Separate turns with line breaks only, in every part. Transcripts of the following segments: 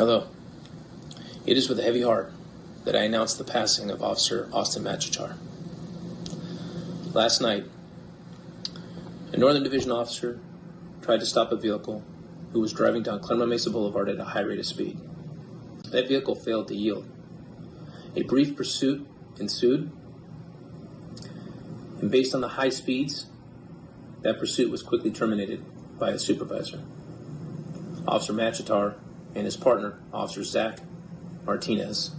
Hello. It is with a heavy heart that I announce the passing of Officer Austin Machachar. Last night, a Northern Division officer tried to stop a vehicle who was driving down Claremont Mesa Boulevard at a high rate of speed. That vehicle failed to yield. A brief pursuit ensued, and based on the high speeds, that pursuit was quickly terminated by a supervisor. Officer Machachar and his partner, Officer Zach Martinez,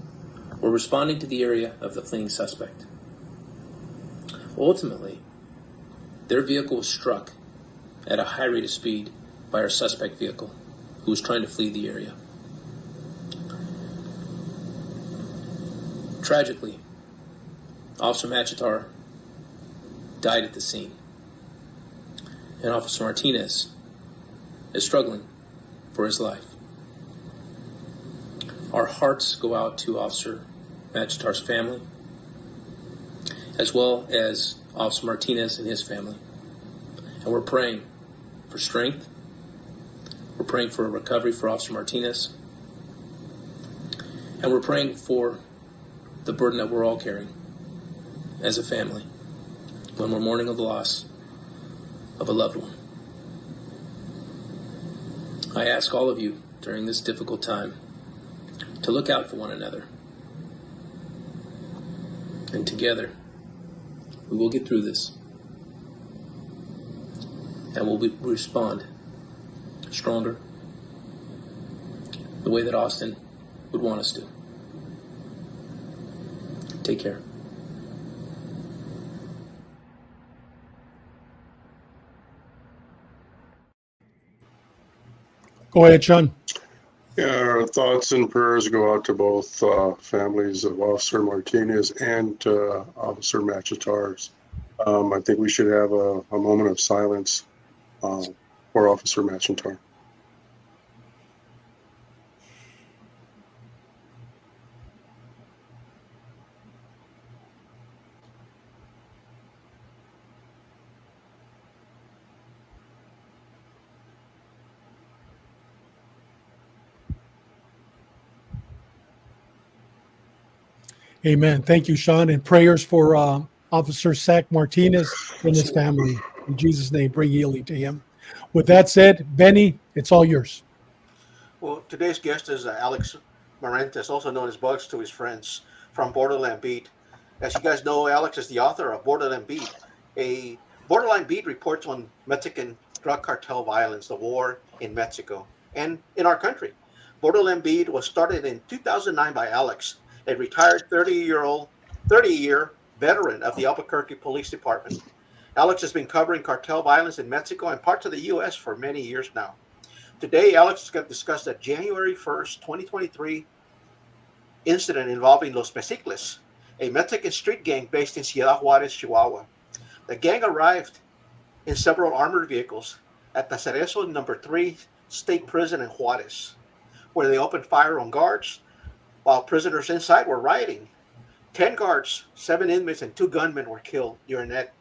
were responding to the area of the fleeing suspect. Ultimately, their vehicle was struck at a high rate of speed by our suspect vehicle, who was trying to flee the area. Tragically, Officer Machachar died at the scene, and Officer Martinez is struggling for his life. Our hearts go out to Officer Machachar's family, as well as Officer Martinez and his family. And we're praying for strength. We're praying for a recovery for Officer Martinez. And we're praying for the burden that we're all carrying as a family when we're mourning the loss of a loved one. I ask all of you during this difficult time to look out for one another. And together, we will get through this. And we'll respond stronger, the way that Austin would want us to. Take care.
Go ahead, Sean.
Yeah, our thoughts and prayers go out to both families of Officer Martinez and Officer Machachar's. I think we should have a moment of silence for Officer Machachar.
Amen. Thank you, Sean. And prayers for Officer Zach Martinez and his family. In Jesus' name, bring healing to him. With that said, Benny, it's all yours.
Well, today's guest is Alex Marentes, also known as Buggs to his friends, from Borderland Beat. As you guys know, Alex is the author of Borderland Beat. A Borderland Beat reports on Mexican drug cartel violence, the war in Mexico, and in our country. Borderland Beat was started in 2009 by Alex, a retired 30-year veteran of the Albuquerque Police Department. Alex has been covering cartel violence in Mexico and parts of the U.S. for many years now. Today, Alex is going to discuss the January 1st, 2023 incident involving Los Mexicles, a Mexican street gang based in Ciudad Juarez, Chihuahua. The gang arrived in several armored vehicles at the Cereso No. 3 State Prison in Juarez, where they opened fire on guards while prisoners inside were rioting. 10 guards, 7 inmates, and 2 gunmen were killed during that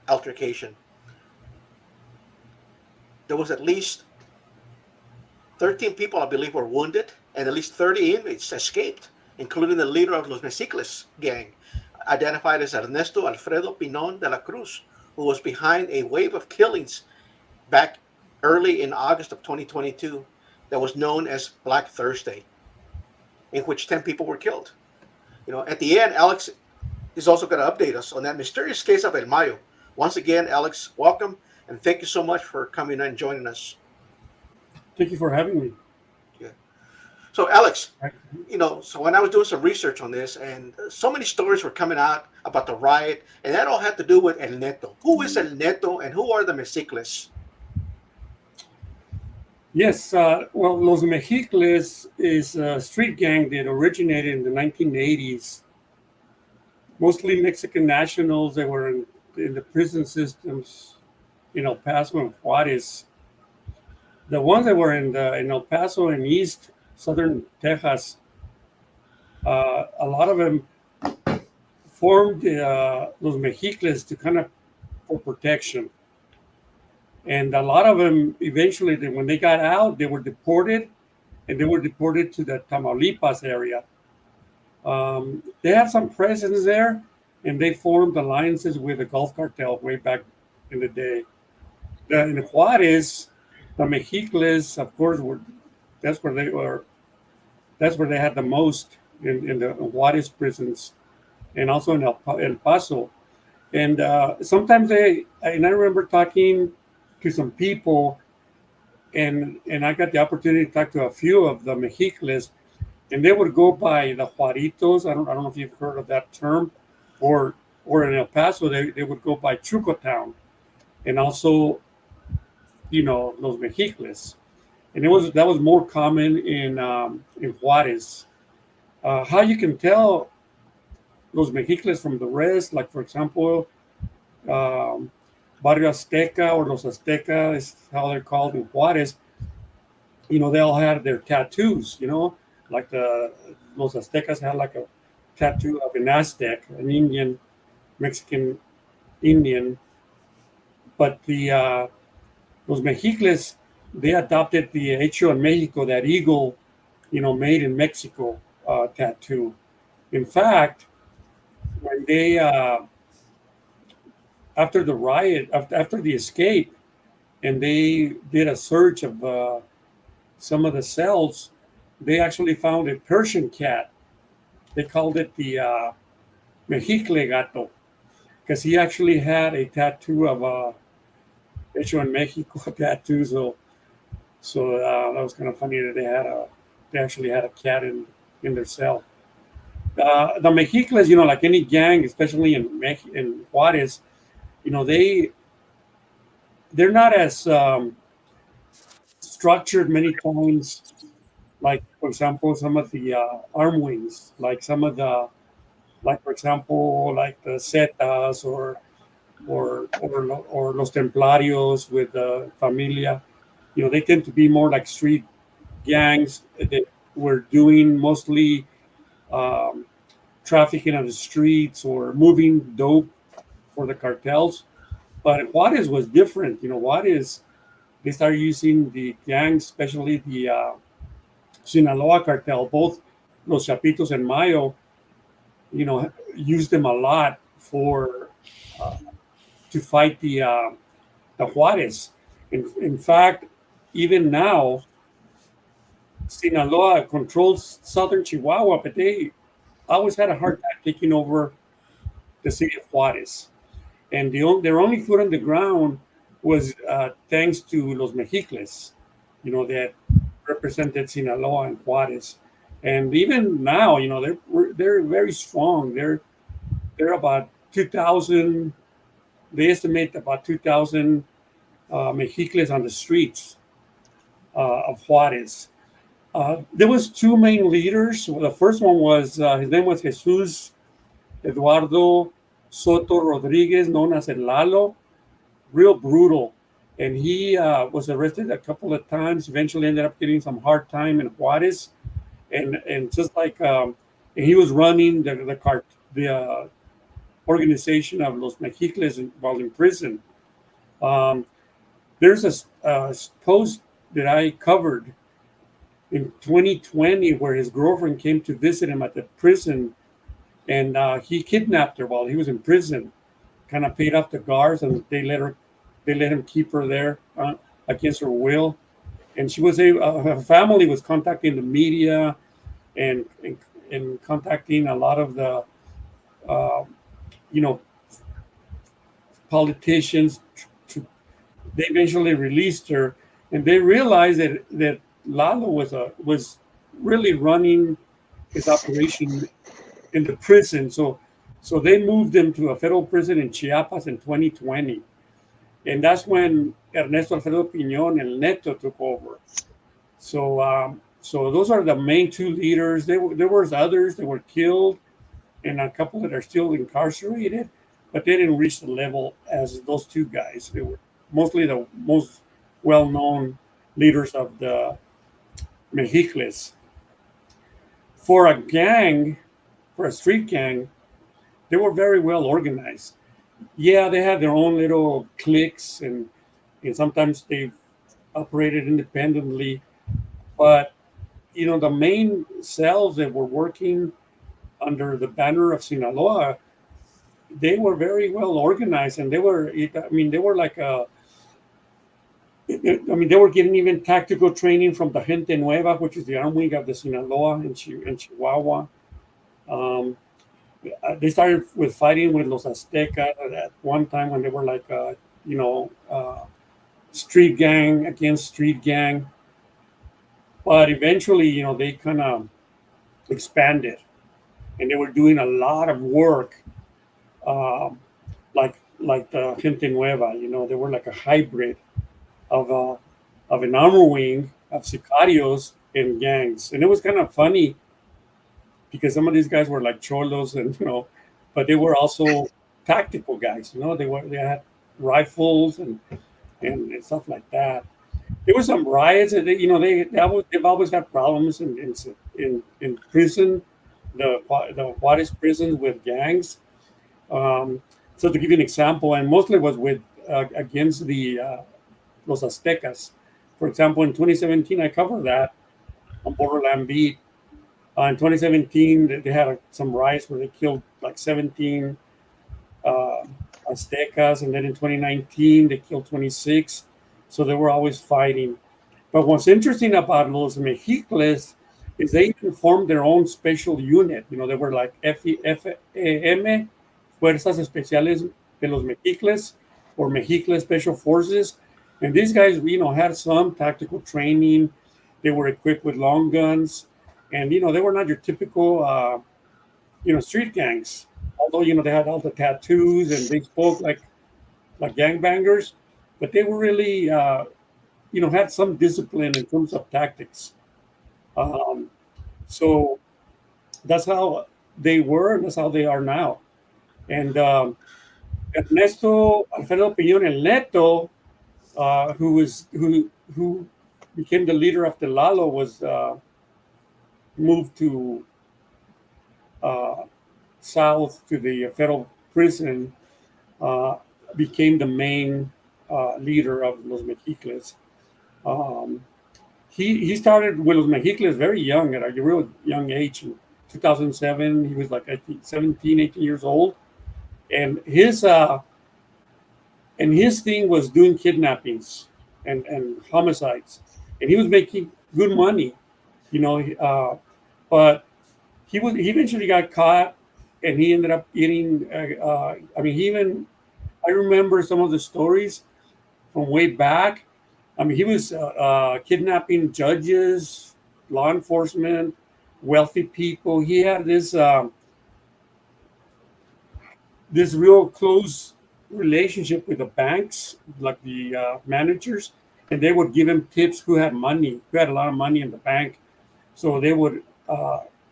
altercation. There was at least 13 people, I believe, were wounded, and at least 30 inmates escaped, including the leader of Los Mexicles gang, identified as Ernesto Alfredo Pinon de la Cruz, who was behind a wave of killings back early in August of 2022 that was known as Black Thursday, in which 10 people were killed. You know, at the end, Alex is also going to update us on that mysterious case of El Mayo. Once again, Alex, welcome, and thank you so much for coming and joining us.
Thank you for having me.
Yeah. So, Alex, you know, so when I was doing some research on this, and so many stories were coming out about the riot, and that all had to do with El Neto. Who is El Neto, and who are the Mexicles?
Yes, well, Los Mexicles is a street gang that originated in the 1980s. Mostly Mexican nationals that were in the prison systems in El Paso and Juarez. The ones that were in El Paso and East Southern Texas, a lot of them formed Los Mexicles to kind of for protection. And a lot of them eventually, when they got out, they were deported and they were deported to the Tamaulipas area. They had some presence there, and they formed alliances with the Gulf Cartel way back in the day. In Juarez, the Mexicles, of course, were that's where they were. That's where they had the most in the Juarez prisons, and also in El Paso. And sometimes I remember talking to some people, and I got the opportunity to talk to a few of the Mexicles, and they would go by the Juaritos. I don't know if you've heard of that term, or in El Paso they would go by Chuco Town, and also Los Mexicles, and that was more common in Juarez. How you can tell Los Mexicles from the rest, like for example, um, Barrio Azteca or Los Azteca is how they're called in Juarez. They all had their tattoos. Like the Los Aztecas had like a tattoo of an Aztec, an Indian, Mexican Indian. But the Los Mexicles, they adopted the Hecho en Mexico, that eagle, made in Mexico tattoo. In fact, when they after the riot, after the escape, and they did a search of some of the cells, they actually found a Persian cat. They called it the Mexicle gato, because he actually had a tattoo of Hecho en Mexico tattoo. So that was kind of funny that they actually had a cat in their cell. The Mexicles, like any gang, especially in Juarez, they're not as structured many times. Like for example, some of the arm wings, like for example, like the Zetas or Los Templarios with Familia. They tend to be more like street gangs that were doing mostly trafficking on the streets or moving dope for the cartels. But Juarez was different. Juarez, they started using the gangs, especially the Sinaloa cartel, both Los Chapitos and Mayo, used them a lot for to fight the Juarez. In fact, even now, Sinaloa controls southern Chihuahua, but they always had a hard time taking over the city of Juarez. And their only foot on the ground was thanks to Los Mexicles, that represented Sinaloa and Juarez. And even now, they're very strong. They're about 2,000. They estimate about 2,000 Mexicles on the streets of Juarez. There was two main leaders. Well, the first one was his name was Jesus Eduardo Soto Rodriguez, known as El Lalo. Real brutal, and he was arrested a couple of times. Eventually, ended up getting some hard time in Juarez, and just like and he was running the organization of Los Mexicles while in prison. There's a post that I covered in 2020 where his girlfriend came to visit him at the prison, and he kidnapped her while he was in prison. Kind of paid off the guards, and they let him keep her there against her will. And she was her family was contacting the media and contacting a lot of the politicians. They eventually released her, and they realized that Lalo was really running his operation in the prison. So they moved him to a federal prison in Chiapas in 2020. And that's when Ernesto, Alfredo, Pinon, and Neto took over. So those are the main two leaders. There were others that were killed, and a couple that are still incarcerated, but they didn't reach the level as those two guys. They were mostly the most well-known leaders of the Mexicles. For a street gang, they were very well organized. Yeah, they had their own little cliques, and sometimes they operated independently, but the main cells that were working under the banner of Sinaloa, they were very well organized, and they were like they were getting even tactical training from the Gente Nueva, which is the arm wing of the Sinaloa and Chihuahua. They started with fighting with los Aztecas at one time when they were like, street gang against street gang. But eventually, they kind of expanded, and they were doing a lot of work, like the Gente Nueva. They were like a hybrid of an armor wing of sicarios and gangs, and it was kind of funny because some of these guys were like cholos, and but they were also tactical guys. They had rifles and stuff like that. There were some riots, and they've always had problems in prison, the Juarez prisons with gangs. So to give you an example, and mostly was with against the los Aztecas. For example, in 2017, I covered that on Borderland beat. In 2017, they had some riots where they killed like 17 Aztecas, and then in 2019 they killed 26. So they were always fighting. But what's interesting about los Mexicles is they even formed their own special unit. They were like FEM, Fuerzas Especiales de los Mexicles, or Mexicles Special Forces. And these guys, had some tactical training. They were equipped with long guns, and they were not your typical, street gangs. Although they had all the tattoos and they spoke like gangbangers, but they were really, had some discipline in terms of tactics. So that's how they were, and that's how they are now. And Ernesto, Alfredo, Pinon, and Neto, who became the leader of the Lalo, was moved to south to the federal prison, became the main leader of Los Mexicles. He started with Los Mexicles very young, at a real young age. In 2007, he was like, I think, 17, 18 years old. And his thing was doing kidnappings and homicides. And he was making good money, but he eventually got caught, and he ended up getting, I remember some of the stories from way back. He was kidnapping judges, law enforcement, wealthy people. He had this real close relationship with the banks, like the managers, and they would give him tips who had a lot of money in the bank. So they would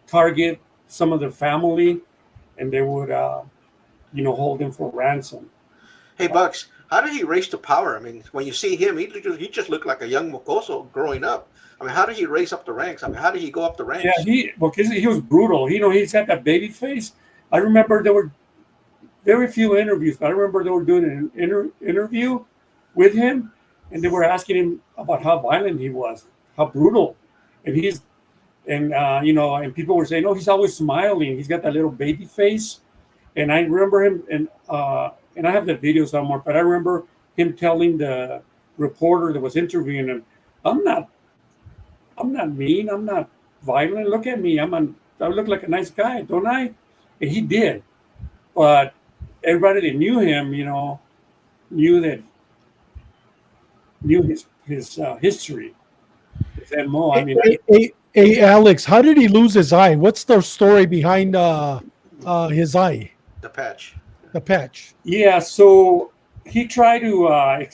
target some of their family, and they would, hold him for ransom.
Hey, Bucks, how did he rise to power? When you see him, he just looked like a young mocoso growing up. How did he raise up the ranks? How did he go up the ranks?
Yeah, because he was brutal. He's got that baby face. I remember there were very few interviews, but I remember they were doing an interview with him, and they were asking him about how violent he was, how brutal, and and people were saying, "Oh, he's always smiling. He's got that little baby face." And I remember him, and I have that video somewhere, but I remember him telling the reporter that was interviewing him, "I'm not mean. I'm not violent. Look at me. I look like a nice guy, don't I?" And he did, but everybody that knew him, knew his history, his MO.
Hey, Alex, how did he lose his eye? What's the story behind his eye?
The patch.
The patch.
Yeah, so he tried to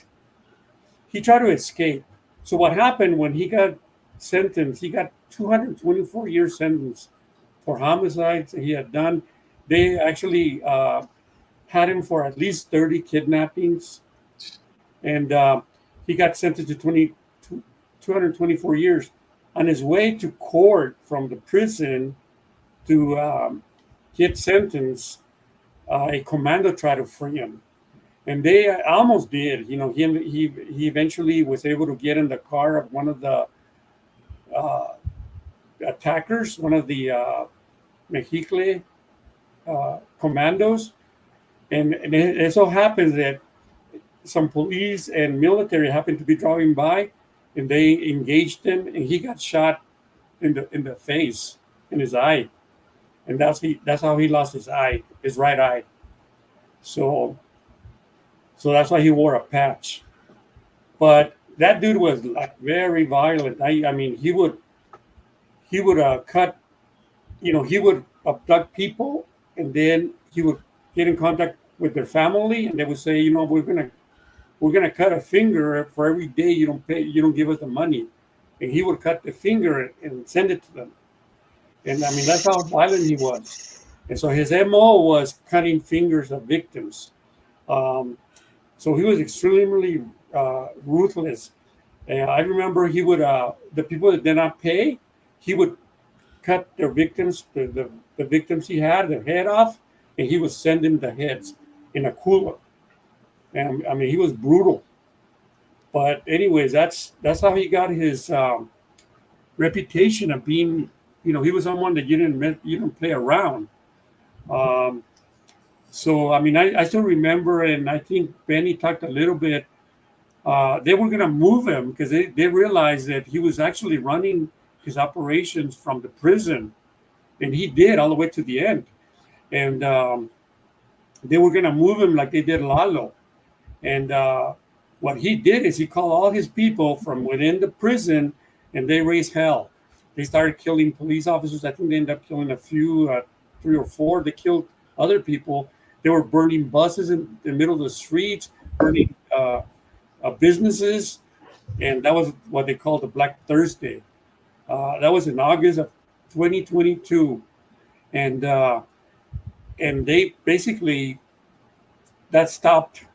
escape. So what happened when he got sentenced? He got 224-year sentence for homicides that he had done. They actually had him for at least 30 kidnappings, and he got sentenced to 224 years. On his way to court from the prison to get sentenced, a commando tried to free him, and they almost did. He eventually was able to get in the car of one of the attackers, one of the Mexicle commandos, and it so happens that some police and military happened to be driving by, and they engaged him, and he got shot in the face, in his eye, and that's how he lost his eye, his right eye. So that's why he wore a patch. But that dude was like very violent. I mean, he would cut, he would abduct people, and then he would get in contact with their family, and they would say, we're gonna cut a finger for every day you don't give us the money, and he would cut the finger and send it to them. And I mean, that's how violent he was. And so his MO was cutting fingers of victims. So he was extremely ruthless. And I remember he would, the people that did not pay, he would cut their victims, the victims he had, their head off, and he would send them the heads in a cooler. And I mean, he was brutal. But anyways, that's how he got his reputation of being, he was someone that you didn't play around. So I mean, I still remember, and I think Benny talked a little bit. They were going to move him because they realized that he was actually running his operations from the prison, and he did all the way to the end. And they were going to move him like they did Lalo. And what he did is he called all his people from within the prison, and they raised hell. They started killing police officers. I think they ended up killing a few, 3 or 4. They killed other people. They were burning buses in the middle of the streets, burning businesses, and that was what they called the Black Thursday. That was in August of 2022, and they basically, that stopped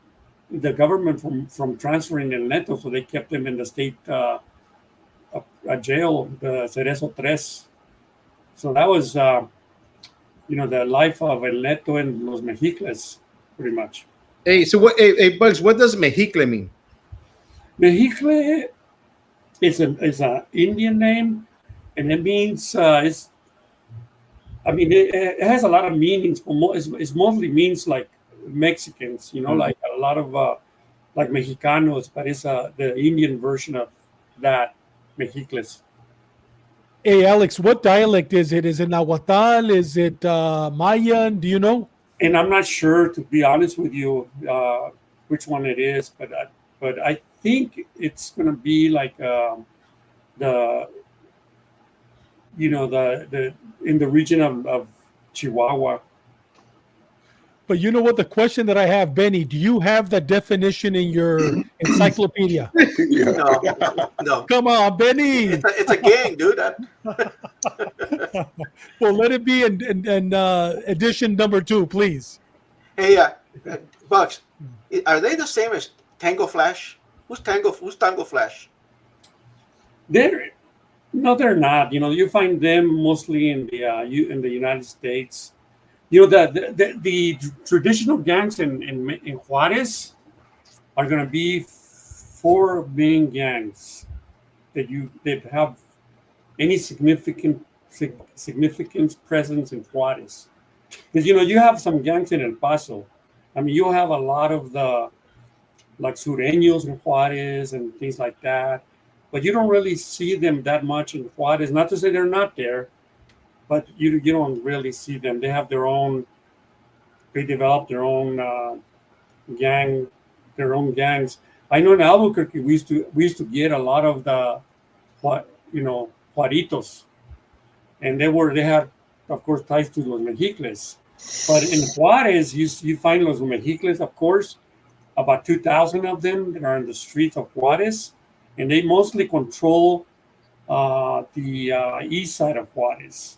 the government from transferring El Neto, so they kept him in the state jail, the Cereso Juarez. So that was, the life of El Neto and Los Mexicles, pretty much.
Hey, so what? Hey, Buggs, what does Mexicle mean?
Mexicle is an Indian name, and it means it has a lot of meanings. But it mostly means like Mexicans, like a lot of like Mexicanos, but it's the Indian version of that, Mexicles.
Hey, Alex, what dialect is it? Is it Nahuatl? Is it Mayan? Do you know?
And I'm not sure, to be honest with you, which one it is, but I think it's going to be like the in the region of Chihuahua.
But you know what? The question that I have, Benny, do you have the definition in your encyclopedia?
No.
Come on, Benny.
It's a gang, dude.
Well, let it be in edition number 2, please.
Hey, Buggs, are they the same as Tango Flash? Who's Tango Flash?
They're not. You find them mostly in the United States. The traditional gangs in Juarez are going to be 4 main gangs that have any significant presence in Juarez. Because you have some gangs in El Paso. I mean, you have a lot of the like Sureños in Juarez and things like that, but you don't really see them that much in Juarez. Not to say they're not there, but you don't really see them. They have their own. They develop their own gangs. I know in Albuquerque we used to get a lot of the Juaritos, and they had, of course, ties to Los Mexicles. But in Juarez, you find Los Mexicles, of course, about 2,000 of them that are in the streets of Juarez, and they mostly control the east side of Juarez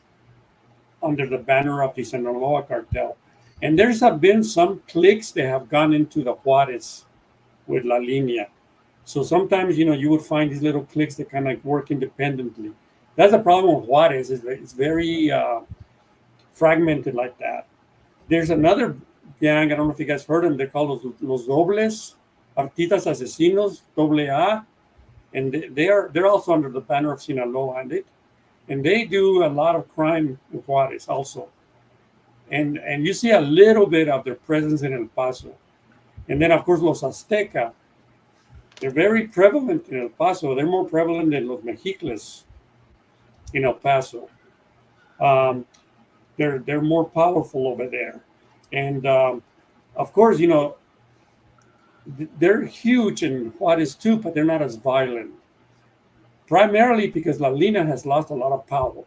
under the banner of the Sinaloa Cartel. And there's been some cliques that have gone into the Juarez with La Línea. So sometimes, you would find these little cliques that kind of work independently. That's the problem with Juarez, is that it's very fragmented like that. There's another gang, I don't know if you guys heard them, they're called Los Dobles, Artistas Asesinos, AA, and they're also under the banner of Sinaloa, and they do a lot of crime in Juarez also. And you see a little bit of their presence in El Paso. And then, of course, los Azteca, they're very prevalent in El Paso. They're more prevalent than los Mexicles in El Paso. They're more powerful over there. And, of course, they're huge in Juarez too, but they're not as violent. Primarily because La Línea has lost a lot of power.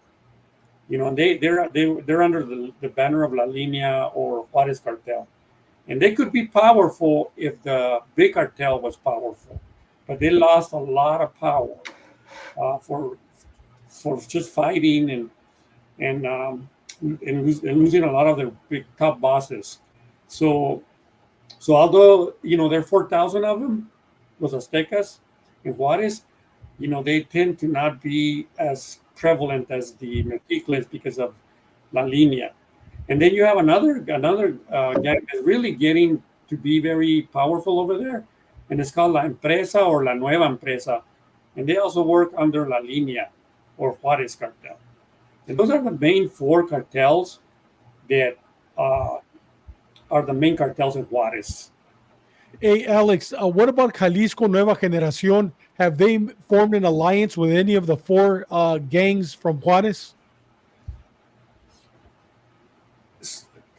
And they're under the banner of La Línea or Juarez Cartel. And they could be powerful if the big cartel was powerful. But they lost a lot of power for just fighting and losing a lot of their big top bosses. So although there are 4,000 of them, los Aztecas in Juarez, they tend to not be as prevalent as the Mexicles because of La Línea. And then you have another gang that's really getting to be very powerful over there, and it's called La Empresa or La Nueva Empresa, and they also work under La Línea or Juarez Cartel. And those are the main 4 cartels that are the main cartels in Juarez.
Hey, Alex, what about Jalisco Nueva Generación? Have they formed an alliance with any of the 4 gangs from Juarez?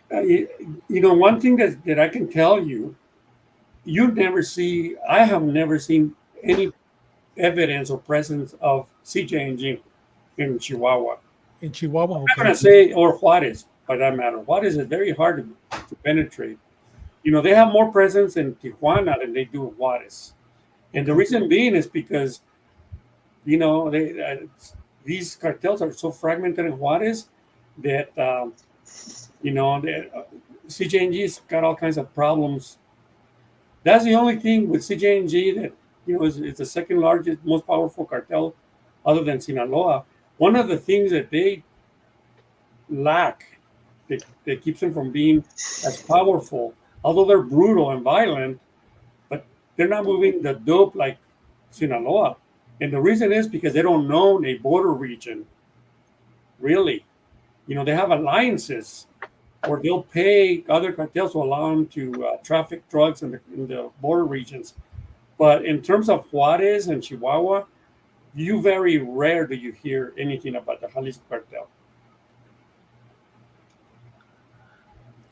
One thing that I can tell you, I have never seen any evidence or presence of CJNG in Chihuahua.
In Chihuahua?
I'm not going to say, or Juarez, for that matter. Juarez is very hard to penetrate. They have more presence in Tijuana than they do in Juarez. And the reason being is because, these cartels are so fragmented in Juarez that, CJNG's got all kinds of problems. That's the only thing with CJNG that, is the second largest, most powerful cartel other than Sinaloa. One of the things that they lack that keeps them from being as powerful, although they're brutal and violent, but they're not moving the dope like Sinaloa. And the reason is because they don't own a border region, really. They have alliances where they'll pay other cartels to allow them to traffic drugs in the border regions. But in terms of Juarez and Chihuahua, very rare do you hear anything about the Jalisco cartel.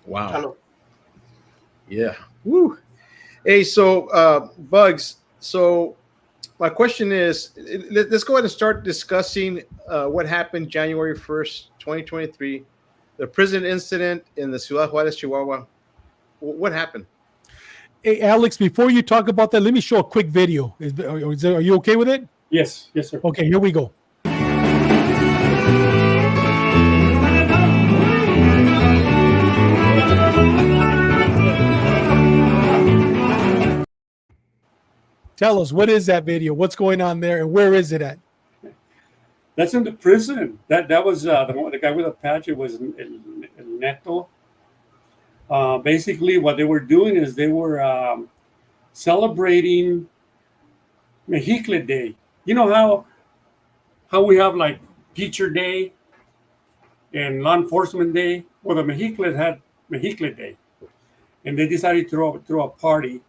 Wow.
Hello.
Yeah. Woo. Hey, so Buggs. So my question is, let's go ahead and start discussing what happened January 1st, 2023, the prison incident in the Ciudad Juarez, Chihuahua. What happened?
Hey, Alex, before you talk about that, let me show a quick video. Are you okay with it?
Yes, sir.
Okay, here we go. Tell us, what is that video? What's going on there, and where is it at?
That's in the prison. That was the guy with a patch. It was Neto. Basically, what they were doing is they were celebrating Mexicle Day. You know how we have like Teacher Day and Law Enforcement Day? Well, the Mexicles had Mexicle Day, and they decided to throw a party,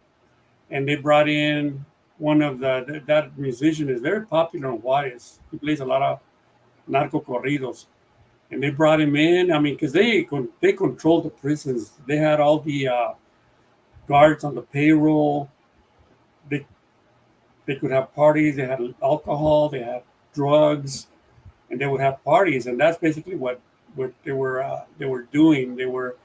and they brought in one of that musician is very popular in Juarez. He plays a lot of narco corridos, and they brought him in. I mean, because they controlled the prisons. They had all the guards on the payroll. They could have parties. They had alcohol. They had drugs, and they would have parties. And that's basically what they were doing. They were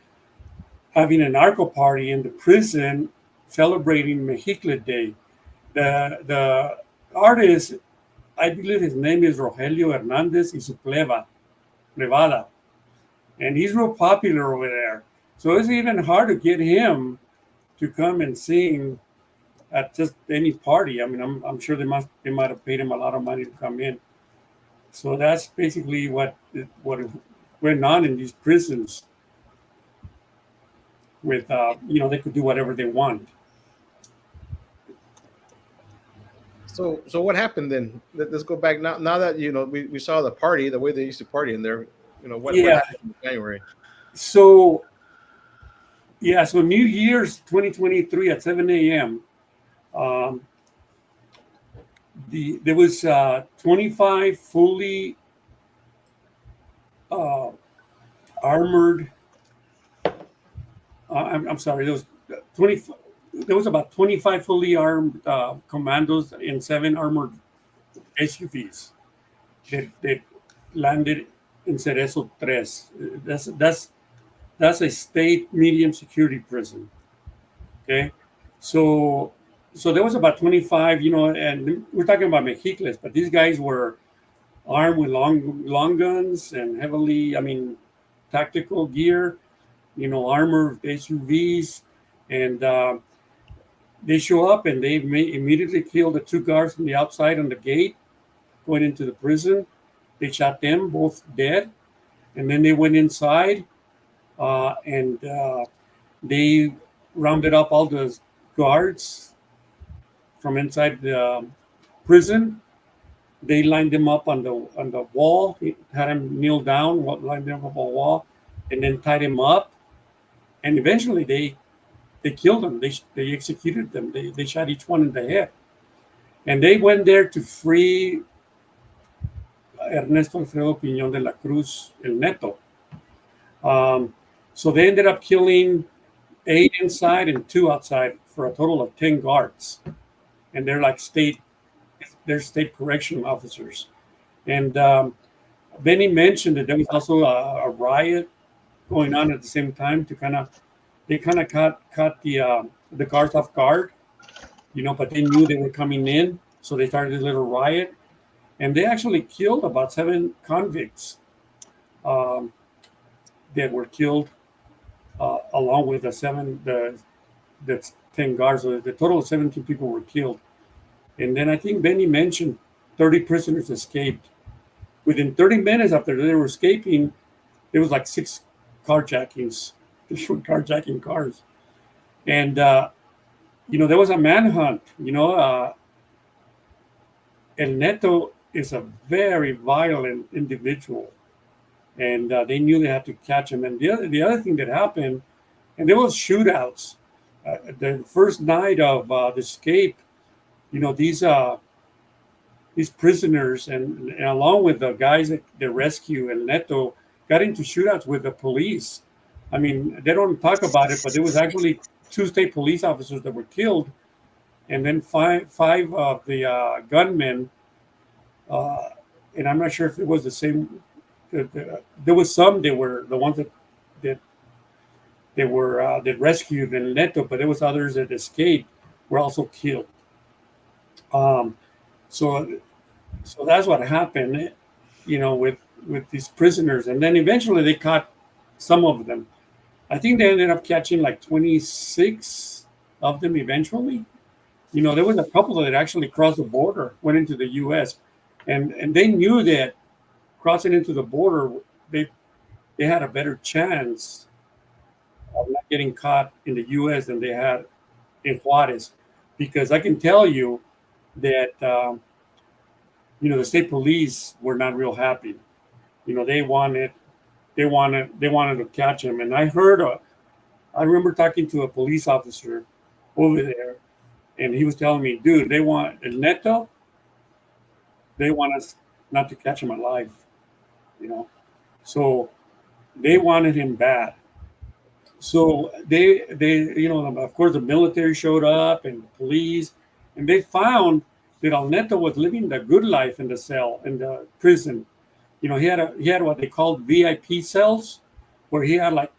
having a narco party in the prison, celebrating Mexicle Day. The artist, I believe his name is Rogelio Hernandez y su plebada, and he's real popular over there. So it's even hard to get him to come and sing at just any party. I mean, I'm sure they might have paid him a lot of money to come in. So that's basically what went on in these prisons. With they could do whatever they want.
So what happened then? Let's go back now. Now that we saw the party, the way they used to party in there. What
Yeah.
happened in January?
So so New Year's 2023 at 7 a.m. There was 25 fully armored. I'm sorry. There was 20. There was about 25 fully armed commandos and 7 armored SUVs that landed in Cereso Juarez. That's a state medium security prison. Okay, so there was about 25, and we're talking about Mexicles, but these guys were armed with long guns and tactical gear, armored SUVs, and they show up and they immediately killed the 2 guards from the outside on the gate going into the prison. They shot them both dead, and then they went inside and they rounded up all the guards from inside the prison. They lined them up on the wall, had them kneel down, lined them up on the wall, and then tied them up. And eventually they killed them. They executed them. They shot each one in the head. And they went there to free Ernesto, Alfredo, Pinon de la Cruz, el Neto. So they ended up killing 8 inside and 2 outside for a total of 10 guards. And they're like state correctional officers. And Benny mentioned that there was also a riot going on at the same time to they caught the guards off guard, but they knew they were coming in, so they started this little riot, and they actually killed about 7 convicts that were killed along with the 10 guards. So the total of 17 people were killed, and then I think Benny mentioned 30 prisoners escaped. Within 30 minutes after they were escaping, there was like 6 carjackings. They were carjacking cars. And, there was a manhunt. El Neto is a very violent individual. And they knew they had to catch him. And the other thing that happened, and there was shootouts. The first night of the escape, these prisoners and along with the guys that rescue El Neto got into shootouts with the police. I mean, they don't talk about it, but there was actually 2 state police officers that were killed, and then five of the gunmen. And I'm not sure if it was the same. There was some that were the ones that rescued El Neto, but there was others that escaped were also killed. So that's what happened, with these prisoners, and then eventually they caught some of them. I think they ended up catching like 26 of them eventually. There was a couple that actually crossed the border, went into the U.S., and they knew that crossing into the border, they had a better chance of not getting caught in the U.S. than they had in Juarez, because I can tell you that the state police were not real happy. They wanted to catch him. And I remember talking to a police officer over there, and he was telling me, dude, they want El Neto. They want us not to catch him alive, So they wanted him bad. So they of course the military showed up and the police, and they found that El Neto was living the good life in the cell, in the prison. He had what they called VIP cells, where he had like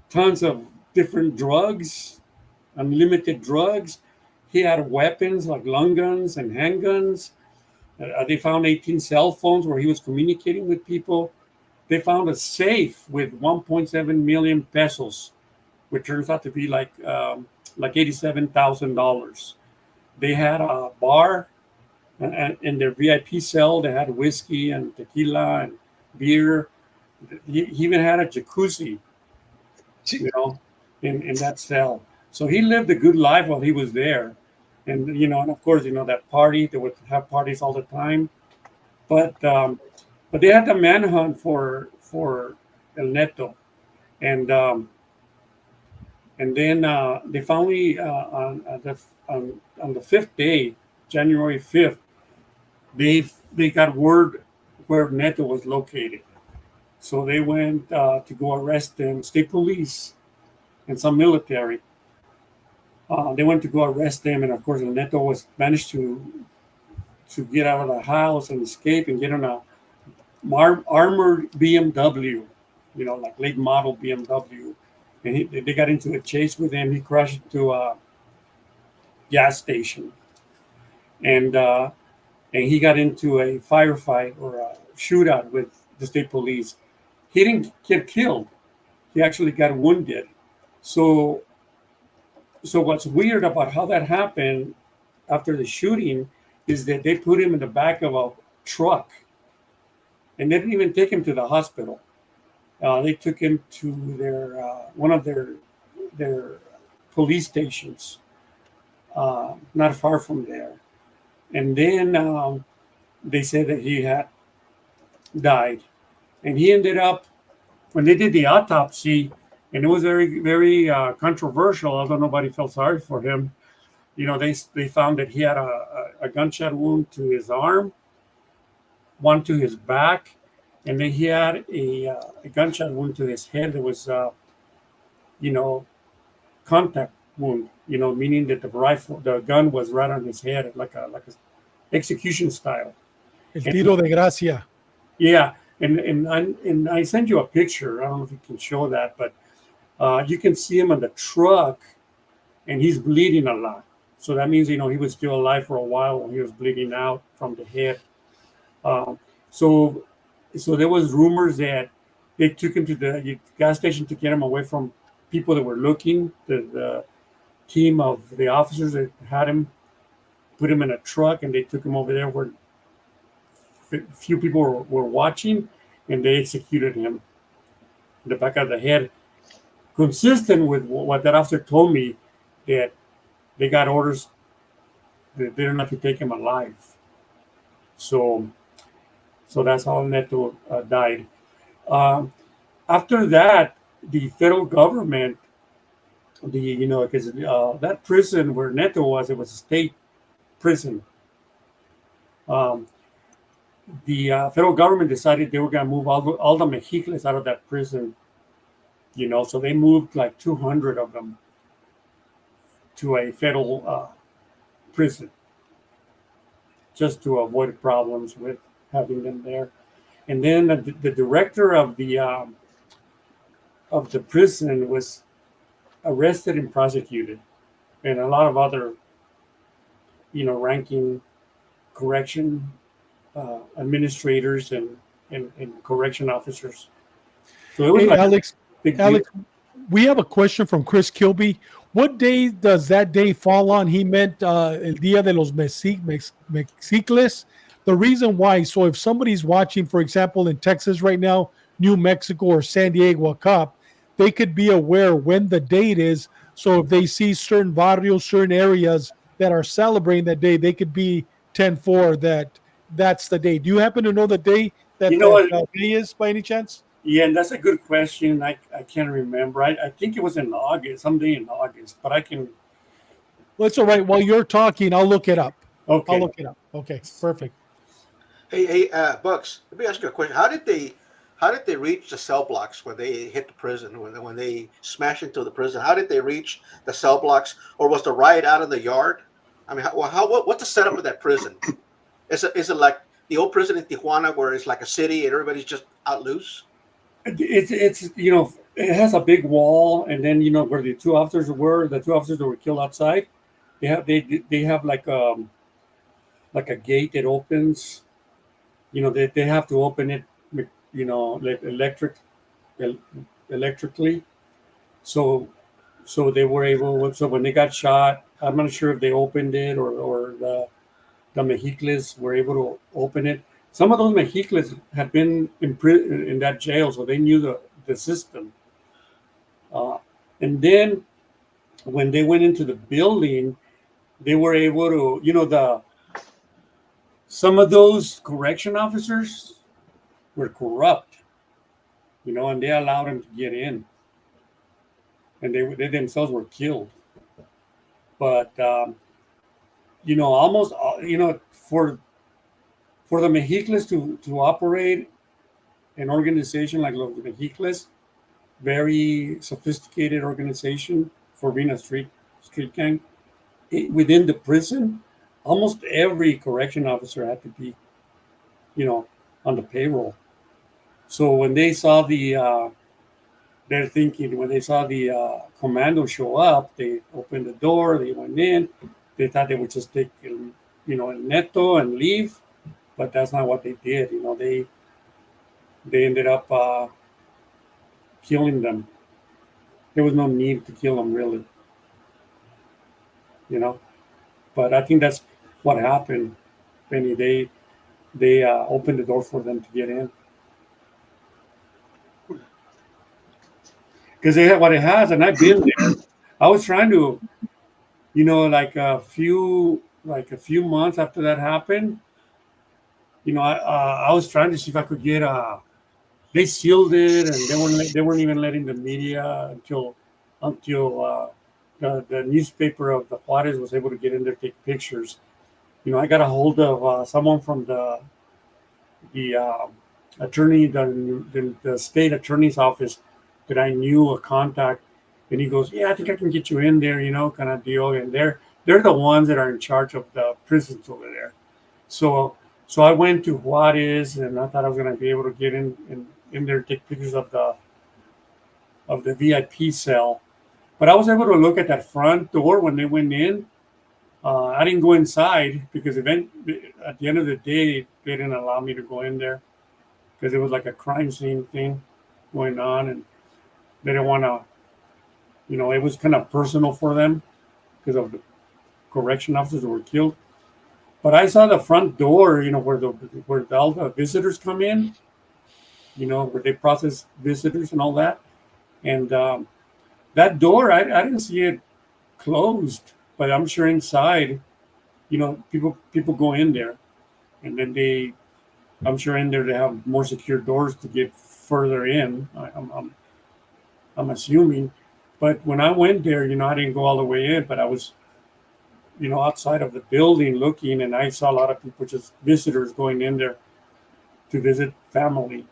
tons of different drugs, unlimited drugs. He had weapons like long guns and handguns. They found 18 cell phones where he was communicating with people. They found a safe with 1.7 million pesos, which turns out to be like $87,000. They had a bar, and in their VIP cell, they had whiskey and tequila and beer. He even had a jacuzzi, in that cell. So he lived a good life while he was there. And and of course, that party, they would have parties all the time. But they had the manhunt for El Neto, and then they finally on the fifth day, January 5th, they got word where Neto was located. So they went to go arrest him. State police and some military. They went to go arrest him, and of course, Neto was managed to get out of the house and escape and get on a armored BMW, like late model BMW, and they got into a chase with him. He crashed into a gas station, and he got into a firefight or a shootout with the state police. He didn't get killed. He actually got wounded. So what's weird about how that happened after the shooting is that they put him in the back of a truck, and they didn't even take him to the hospital. They took him to their one of their police stations, not far from there, and then they said that he had died, and he ended up, when they did the autopsy, and it was very, very controversial, although nobody felt sorry for him. They found that he had a gunshot wound to his arm, one to his back, and then he had a gunshot wound to his head that was, contact wound, meaning that the gun was right on his head, like a execution style.
El tiro de gracia.
Yeah, and I sent you a picture. I don't know if you can show that, but you can see him on the truck, and he's bleeding a lot. So that means he was still alive for a while when he was bleeding out from the head. So there was rumors that they took him to the gas station to get him away from people that were looking. The team of the officers that had him put him in a truck, and they took him over there where few people were watching, and they executed him in the back of the head, consistent with what that officer told me, that they got orders that they didn't have to take him alive. So that's how Neto died. After that, the federal government, because that prison where Neto was, it was a state prison. The federal government decided they were going to move all the Mexicles out of that prison. So they moved like 200 of them to a federal prison, just to avoid problems with having them there. And then the director of the prison was arrested and prosecuted, and a lot of other, ranking correction administrators and correction officers. So it was
Alex, we have a question from Chris Kilby. What day does that day fall on? He meant El Día de los Mexicles. The reason why, so if somebody's watching, for example, in Texas right now, New Mexico or San Diego Cup, they could be aware when the date is. So if they see certain barrios, certain areas that are celebrating that day, they could be 10-4 that's the day. Do you happen to know the day that day is by any chance?
Yeah, and that's a good question. I can't remember. I think it was in August, someday in August, but I can.
Well, it's all right. While you're talking, I'll look it up.
Okay.
I'll look it up. Okay, perfect.
Hey, Bucks. Let me ask you a question. How did they reach the cell blocks when they hit the prison? When they smashed into the prison, how did they reach the cell blocks? Or was the riot out in the yard? I mean, what's the setup of that prison? Is it like the old prison in Tijuana, where it's like a city and everybody's just out loose?
It's it has a big wall, and then where the two officers that were killed outside, they have like a gate that opens. They have to open it, electrically. So they were able. So when they got shot, I'm not sure if they opened it or the Mexicles were able to open it. Some of those Mexicles had been in that jail, so they knew the system. And then when they went into the building, they were able to, some of those correction officers were corrupt, and they allowed them to get in, and they themselves were killed. But almost, for the Mexicles to operate an organization like the Mexicles, very sophisticated organization for being a street gang, within the prison, almost every correction officer had to be, on the payroll. So when they saw they're thinking, when they saw the commando show up, they opened the door, they went in, they thought they would just take, Neto and leave, but that's not what they did. They ended up killing them. There was no need to kill them, really. But I think that's what happened, Benny. They opened the door for them to get in. Because what it has, and I've been there. I was trying to, like a few months after that happened. I was trying to see if I could get They sealed it, and they weren't even letting the media until the newspaper of the Juarez was able to get in there, take pictures. I got a hold of someone from the attorney, the state attorney's office that I knew, a contact, and he goes, "Yeah, I think I can get you in there," kind of deal. And they're the ones that are in charge of the prisons over there. So I went to Juarez, and I thought I was going to be able to get in there, take pictures of the VIP cell. But I was able to look at that front door when they went in. I didn't go inside because at the end of the day, they didn't allow me to go in there because it was like a crime scene thing going on, and they didn't want to, it was kind of personal for them because of the correction officers that were killed. But I saw the front door, where all the visitors come in, where they process visitors and all that. And that door, I didn't see it closed, but I'm sure inside, people go in there, and then I'm sure in there they have more secure doors to get further in. I'm assuming, but when I went there, I didn't go all the way in, but I was, outside of the building looking, and I saw a lot of people, just visitors, going in there to visit family,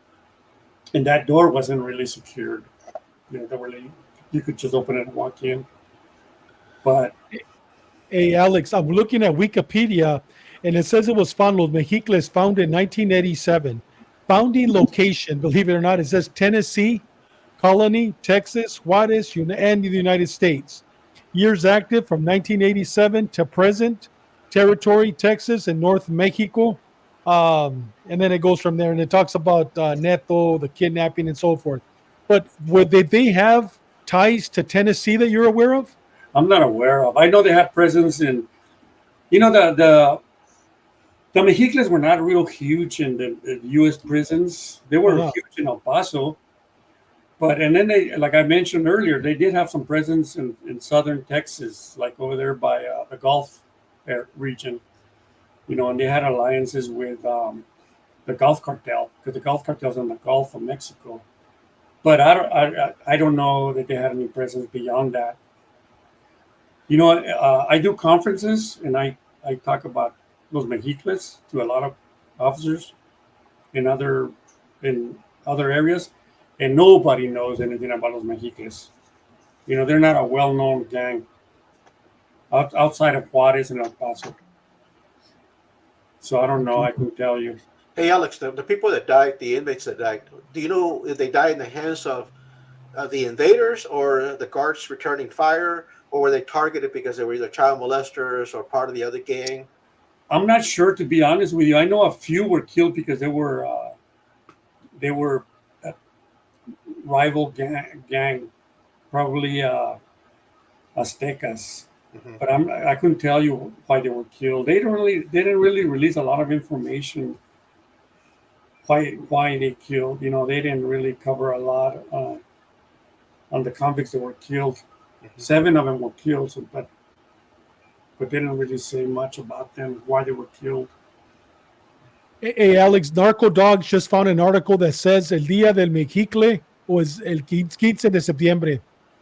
and that door wasn't really secured. You could just open it and walk in. But
Hey, Alex, I'm looking at Wikipedia, and it says it was founded, Los Mexicles, founded in 1987. Founding location, believe it or not, it says Tennessee, Colony, Texas, Juarez, and the United States. Years active from 1987 to present. Territory, Texas and North Mexico. And then it goes from there, and it talks about Neto, the kidnapping, and so forth. But did they have ties to Tennessee that you're aware of?
I'm not aware of. I know they had presence in, the Mexicles were not real huge in the U.S. prisons. They were huge in El Paso. And then they, like I mentioned earlier, they did have some presence in southern Texas, like over there by the Gulf region, and they had alliances with the Gulf Cartel, because the Gulf Cartel's in the Gulf of Mexico. But I don't know that they had any presence beyond that. I do conferences, and I talk about Los Mexicles to a lot of officers in other areas, and nobody knows anything about Los Mexicles. They're not a well-known gang outside of Juarez and El Paso. So I don't know. I can tell you.
Hey, Alex, the people that died, the inmates that died, do you know if they died in the hands of the invaders or the guards returning fire, or were they targeted because they were either child molesters or part of the other gang?
I'm not sure, to be honest with you. I know a few were killed because they were a rival gang, probably Aztecas. Mm-hmm. But I couldn't tell you why they were killed. They didn't really release a lot of information why they killed. They didn't really cover a lot on the convicts that were killed. Mm-hmm. 7 of them were killed, but but they didn't really say much about them, why they were killed.
Hey, Alex, Narco Dogs just found an article that says El Día del Mexicle was el 15 de septiembre,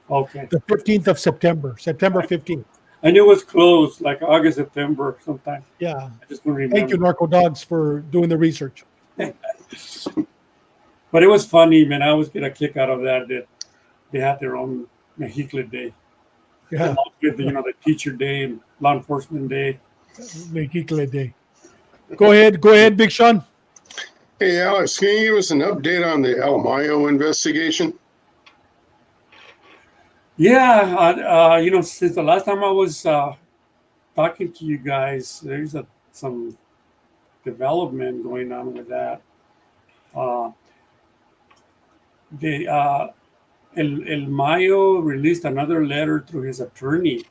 Okay.
the 15th of September, September 15th.
I knew it was close, like August, September, sometime.
Yeah.
I just couldn't remember.
Thank you, Narco Dogs, for doing the research.
But it was funny, man. I always get a kick out of that they had their own Mexicle Day.
Yeah.
With, the teacher day and law enforcement day.
Mexicle Day. Go ahead, Big Sean.
Hey, Alex, can you give us an update on the El Mayo investigation?
Yeah, since the last time I was talking to you guys, there's some development going on with that. El Mayo released another letter through his attorney.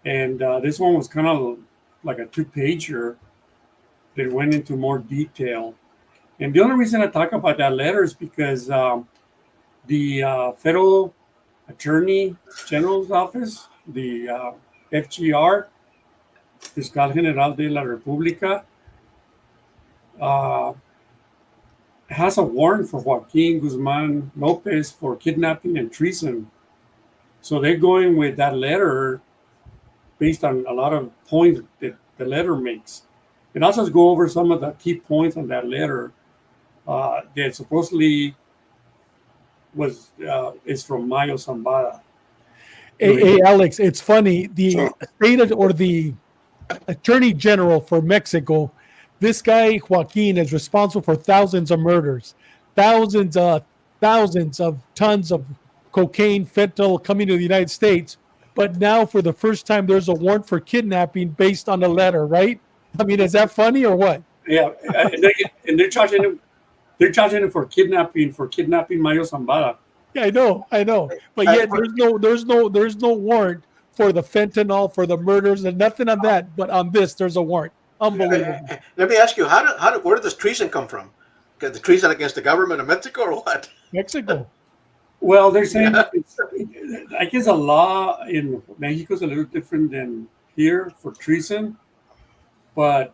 And this one was kind of like a 2-pager that went into more detail. And the only reason I talk about that letter is because the Federal Attorney General's Office, the FGR, Fiscal General de la República, has a warrant for Joaquin Guzman Lopez for kidnapping and treason. So they're going with that letter based on a lot of points that the letter makes. And I'll just go over some of the key points on that letter that supposedly is from Mayo Zambada.
Hey, Alex, it's funny. The Attorney General for Mexico, this guy Joaquin is responsible for thousands of murders, thousands of tons of cocaine, fentanyl coming to the United States. But now, for the first time, there's a warrant for kidnapping based on a letter, right? I mean, is that funny or what?
Yeah, and they're charging him. They're charging him for kidnapping Mayo Zambada.
Yeah, I know. But yet, there's no warrant for the fentanyl, for the murders, and nothing on that. But on this, there's a warrant. Unbelievable.
Let me ask you, where did this treason come from? The treason against the government of Mexico or what?
Mexico.
Well, they're saying I guess a law in Mexico is a little different than here for treason, but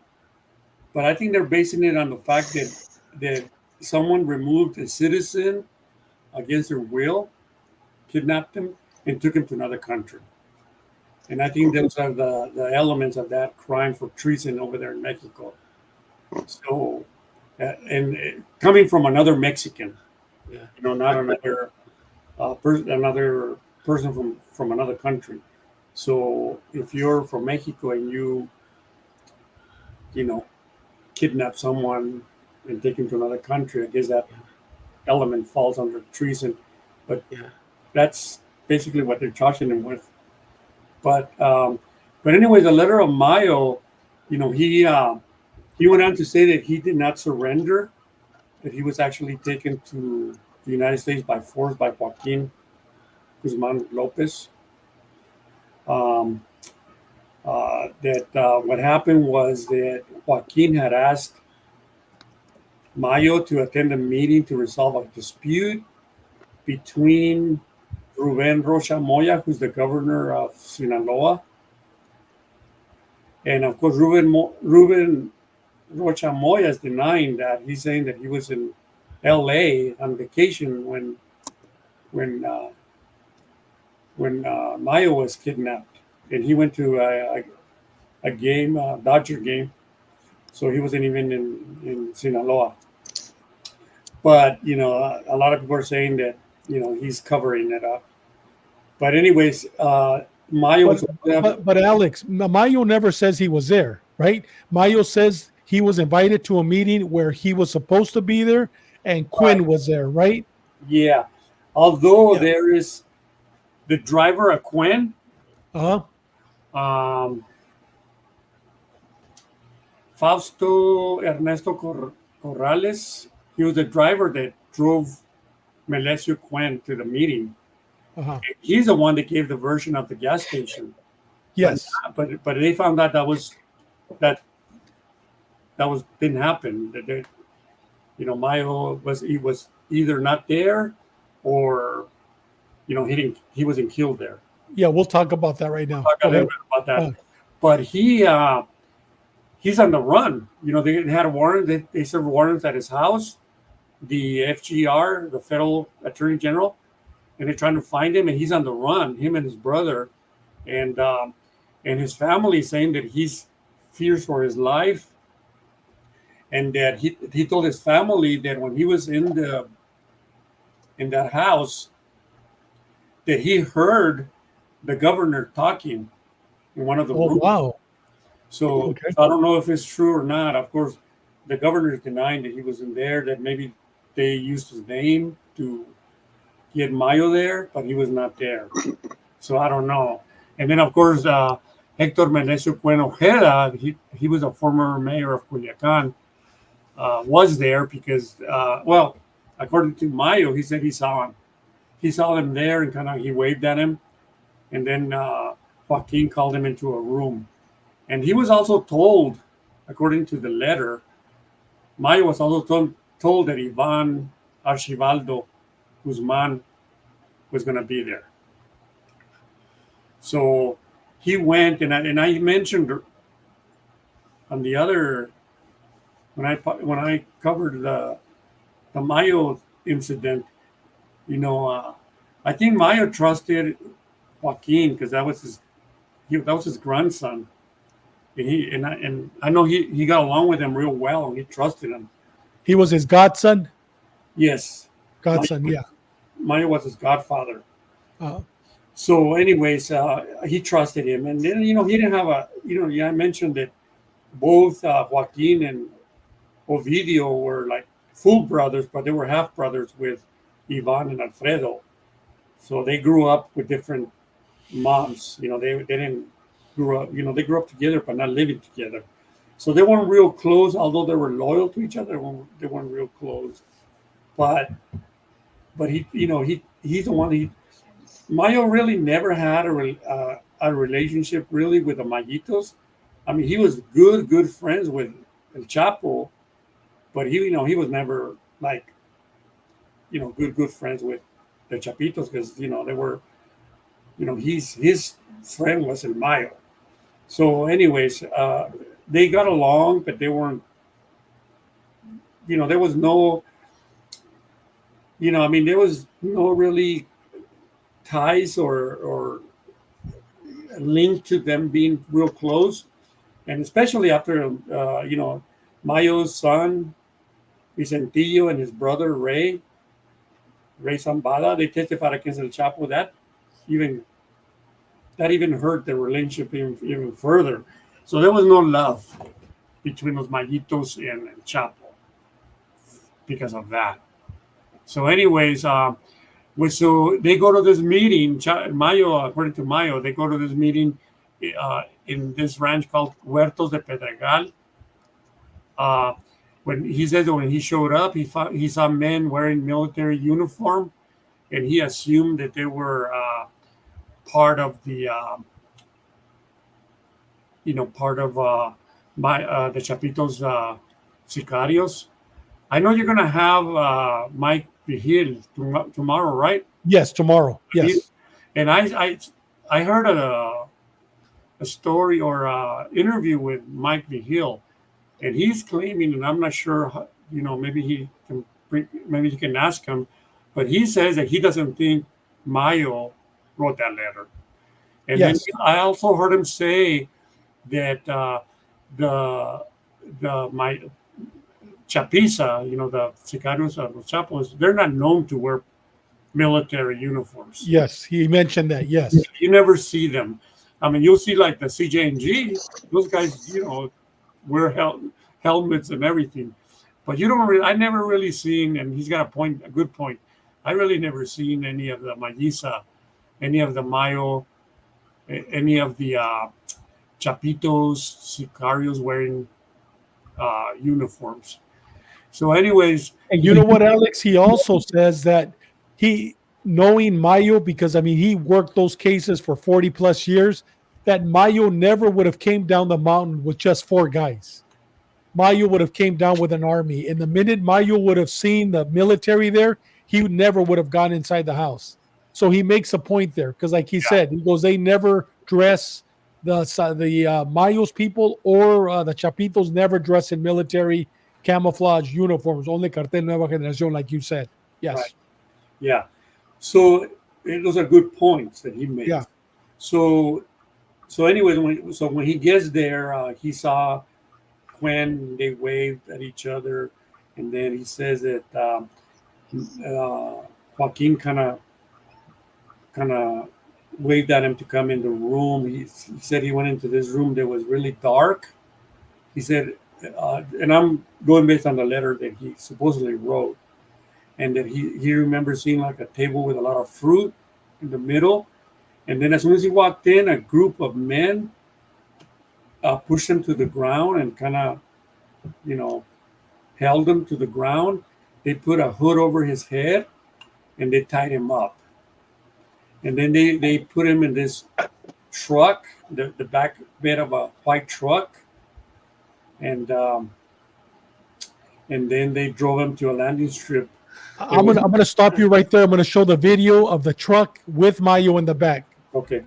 I think they're basing it on the fact that someone removed a citizen against their will, kidnapped him, and took him to another country. And I think those are the elements of that crime for treason over there in Mexico. So, and coming from another Mexican, not another another person from another country. So if you're from Mexico and you kidnap someone and take him to another country, I guess that element falls under treason. But that's basically what they're charging him with. But anyway, the letter of Mayo, he went on to say that he did not surrender, that he was actually taken to the United States by force by Joaquin Guzman Lopez. What happened was that Joaquin had asked Mayo to attend a meeting to resolve a dispute between Ruben Rocha Moya, who's the governor of Sinaloa, and of course Ruben Rocha Moya is denying that. He's saying that he was in L.A. on vacation when Mayo was kidnapped, and he went to a game, a Dodger game, so he wasn't even in Sinaloa. But a lot of people are saying that he's covering it up. But anyways, Mayo.
But Alex, Mayo never says he was there, right? Mayo says he was invited to a meeting where he was supposed to be there, and Quinn was there, right?
Yeah. Although there is the driver of Quinn. Fausto Ernesto Corrales. He was the driver that drove Melesio Quinn to the meeting. He's the one that gave the version of the gas station.
Yes,
but they found out that didn't happen. That Mayo was either not there, or he wasn't killed there.
Yeah, we'll talk about that right now.
Talk a
Go
little
ahead.
bit about that.
Uh,
But he's on the run. You know, they had a warrant. They served warrants at his house. The FGR, the Federal Attorney General, and they're trying to find him, and he's on the run. Him and his brother, and his family saying that he's fears for his life, and that he told his family that when he was in that house, that he heard the governor talking in one of the
oh
rooms.
wow.
So
Okay.
I don't know if it's true or not. Of course, the governor is denying that he was in there, that maybe they used his name to get Mayo there, but he was not there. So I don't know. And then, of course, Hector Menecio Cuen Ojeda, he was a former mayor of Culiacan, was there because, well, according to Mayo, he said he saw him. He saw him there and kind of he waved at him. And then Joaquin called him into a room. And he was also told, according to the letter, Mayo was also told that Ivan Archibaldo Guzman was going to be there. So he went, and I mentioned on the other, when I covered the Mayo incident, you know, I think Mayo trusted Joaquin because that was his grandson. And I know he got along with him real well, and he trusted him.
He was his godson.
Yes,
Godson, yeah.
Mayo was his godfather.
Uh,
So, anyways, he trusted him, and then he didn't have I mentioned that both Joaquin and Ovidio were like full brothers, but they were half brothers with Ivan and Alfredo. So they grew up with different moms. They didn't grow up. They grew up together, but not living together. So they weren't real close, although they were loyal to each other. They weren't real close. But he's the one. Mayo really never had a relationship really with the Mayitos. I mean, he was good friends with El Chapo, but he was never like, good friends with the Chapitos because, they were, his friend was El Mayo. So anyways, they got along, but they weren't, there was no, there was no really ties or link to them being real close, and especially after Mayo's son Vicentillo and his brother Ray Zambada, they testified against El Chapo. That even hurt the relationship even further. So there was no love between los Mayitos and El Chapo because of that. So anyways, so they go to this meeting. Mayo, according to Mayo, they go to this meeting in this ranch called Huertos de Pedregal. When he says that when he showed up, he saw men wearing military uniform, and he assumed that they were part of the the Chapitos sicarios. I know you're gonna have Mike Vigil tomorrow, right?
yes, tomorrow. Yes.
And I heard a story or interview with Mike Vigil, and he's claiming, and I'm not sure, maybe he can ask him, but he says that he doesn't think Mayo wrote that letter. And
Yes.
then I also heard him say that my Chapiza, the sicarios of los Chapos, they're not known to wear military uniforms.
Yes, he mentioned that. Yes.
You never see them. I mean, you'll see like the CJ&G, those guys, wear helmets and everything. But I never really seen, and he's got a good point. I really never seen any of the Mayisa, any of the Mayo, any of the Chapitos, sicarios wearing uniforms. So anyways.
And you know what, Alex? He also says that knowing Mayo, because he worked those cases for 40 plus years, that Mayo never would have came down the mountain with just 4 guys. Mayo would have came down with an army. And the minute Mayo would have seen the military there, he never would have gone inside the house. So he makes a point there because, like he said, he goes, they never dress the Mayos people or the Chapitos never dress in military camouflage uniforms. Only Cartel Nueva Generación, like you said. Yes.
Right. Yeah. So those are good points that he makes.
Yeah.
So anyways, when he gets there, he saw Gwen. They waved at each other, and then he says that Joaquin kind of waved at him to come in the room. He said he went into this room that was really dark. He said, and I'm going based on the letter that he supposedly wrote, and that he remembers seeing like a table with a lot of fruit in the middle. And then as soon as he walked in, a group of men pushed him to the ground and kind of, held him to the ground. They put a hood over his head and they tied him up. And then they put him in this truck, the back bed of a white truck. And then they drove him to a landing strip.
I'm gonna stop you right there. I'm gonna show the video of the truck with Mayo in the back.
Okay.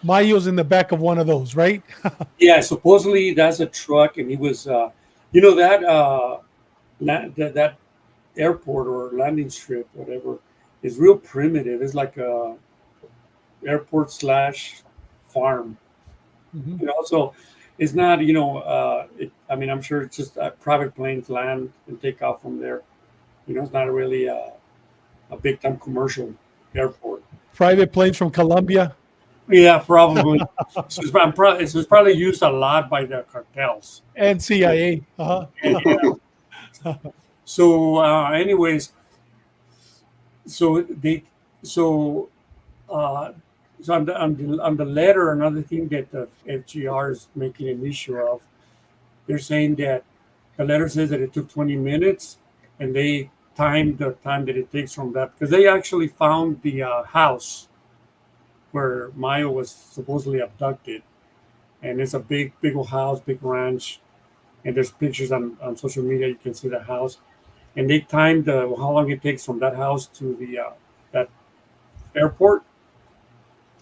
Mayo's in the back of one of those, right?
Yeah, supposedly that's a truck, and he was, that airport or landing strip, whatever, is real primitive. It's like a airport / farm.
Mm-hmm.
So it's not, I'm sure it's just private planes land and take off from there. It's not really a big time commercial airport.
Private planes from Colombia.
Yeah, probably. So it's probably used a lot by the cartels
and CIA. Uh-huh.
Yeah. So, anyways, on the letter, another thing that the FGR is making an issue of, they're saying that the letter says that it took 20 minutes, and they timed the time that it takes from that because they actually found the house where Mayo was supposedly abducted. And it's a big old house, big ranch. And there's pictures on social media. You can see the house. And they timed how long it takes from that house to the that airport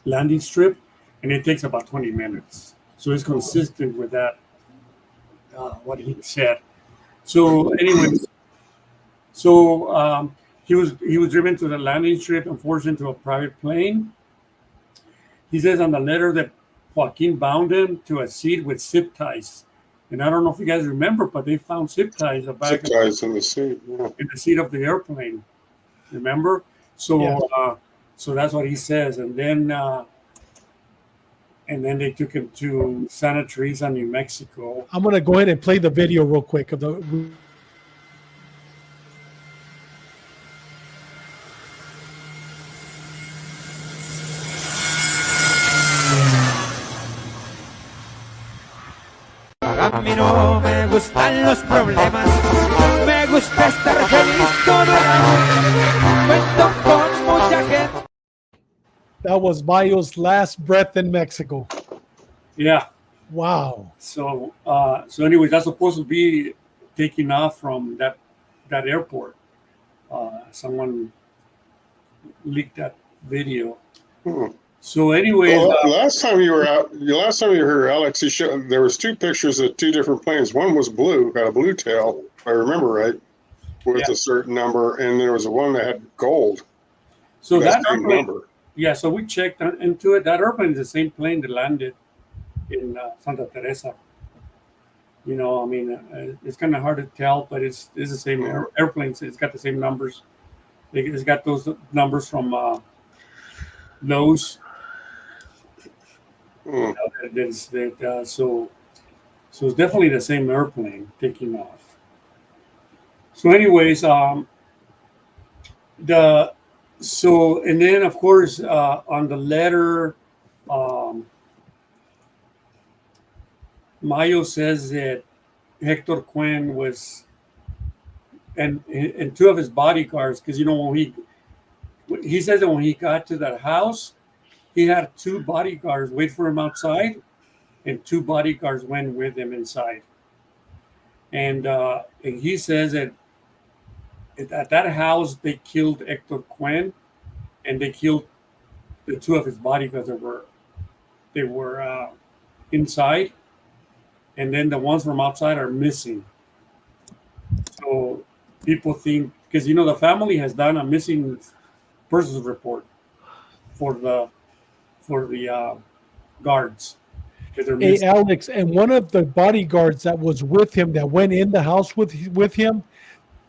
landing strip. And it takes about 20 minutes. So it's consistent with that, what he said. So anyways, he was driven to the landing strip and forced into a private plane. He says on the letter that Joaquin bound him to a seat with zip ties. And I don't know if you guys remember, but they found zip ties in
the seat,
in the seat of the airplane. Remember? So
Yeah.
So that's what he says. And then they took him to Santa Teresa, New Mexico.
I'm gonna go ahead and play the video real quick of the.
A mí no me gustan los problemas, me gusta estar feliz todo el año, cuento con mucha gente.
That was Mayo's last breath in Mexico.
Yeah.
Wow.
So anyway, that's supposed to be taking off from that airport. Someone leaked that video. So anyway,
last time you were here, Alex, you showed there was two pictures of two different planes. One was blue, had a blue tail, if I remember right, with a certain number, and there was one that had gold.
So that
same number.
Yeah. So we checked into it. That airplane is the same plane that landed in Santa Teresa. It's kind of hard to tell, but it's the same airplane. So it's got the same numbers. It's got those numbers from Lowe's. So it's definitely the same airplane taking off. So anyways, So, and then of course, on the letter, Mayo says that Hector Quinn was, and two of his bodyguards, because when he says that when he got to that house, he had two bodyguards wait for him outside, and two bodyguards went with him inside. And he says that at that house they killed Hector Quinn, and they killed the two of his bodyguards that were inside, and then the ones from outside are missing. So people think, because the family has done a missing persons report for the guards.
Hey, Alex, and one of the bodyguards that was with him, that went in the house with him,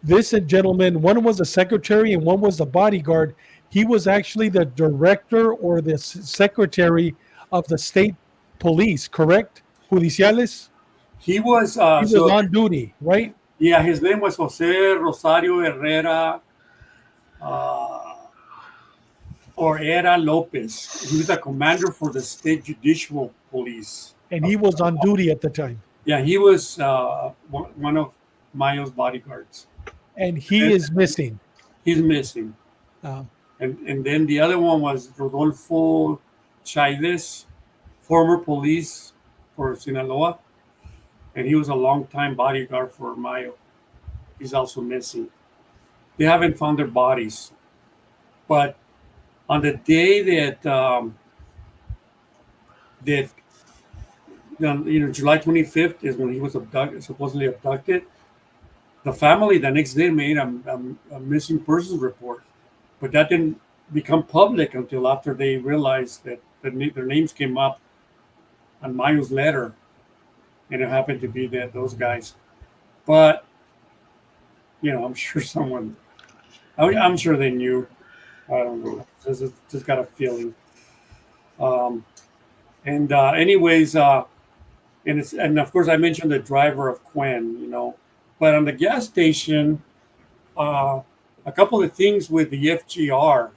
this gentleman, one was a secretary and one was a bodyguard. He was actually the director or the secretary of the state police, correct? Judiciales?
He was
on duty, right?
Yeah, his name was Jose Rosario Herrera or Era Lopez. He was a commander for the state judicial police.
And he was on duty at the time.
Yeah, he was one of Mayo's bodyguards.
And he is missing.
He's missing. And then the other one was Rodolfo Chaides, former police for Sinaloa. And he was a long-time bodyguard for Mayo. He's also missing. They haven't found their bodies. But on the day that July 25th is when he was supposedly abducted, the family the next day made a missing persons report. But that didn't become public until after they realized that their names came up on Mayo's letter. And it happened to be those guys. But, I'm sure I'm sure they knew. I don't know. Just got a feeling. Anyways, and of course I mentioned the driver of Quinn, But on the gas station, a couple of things with the FGR.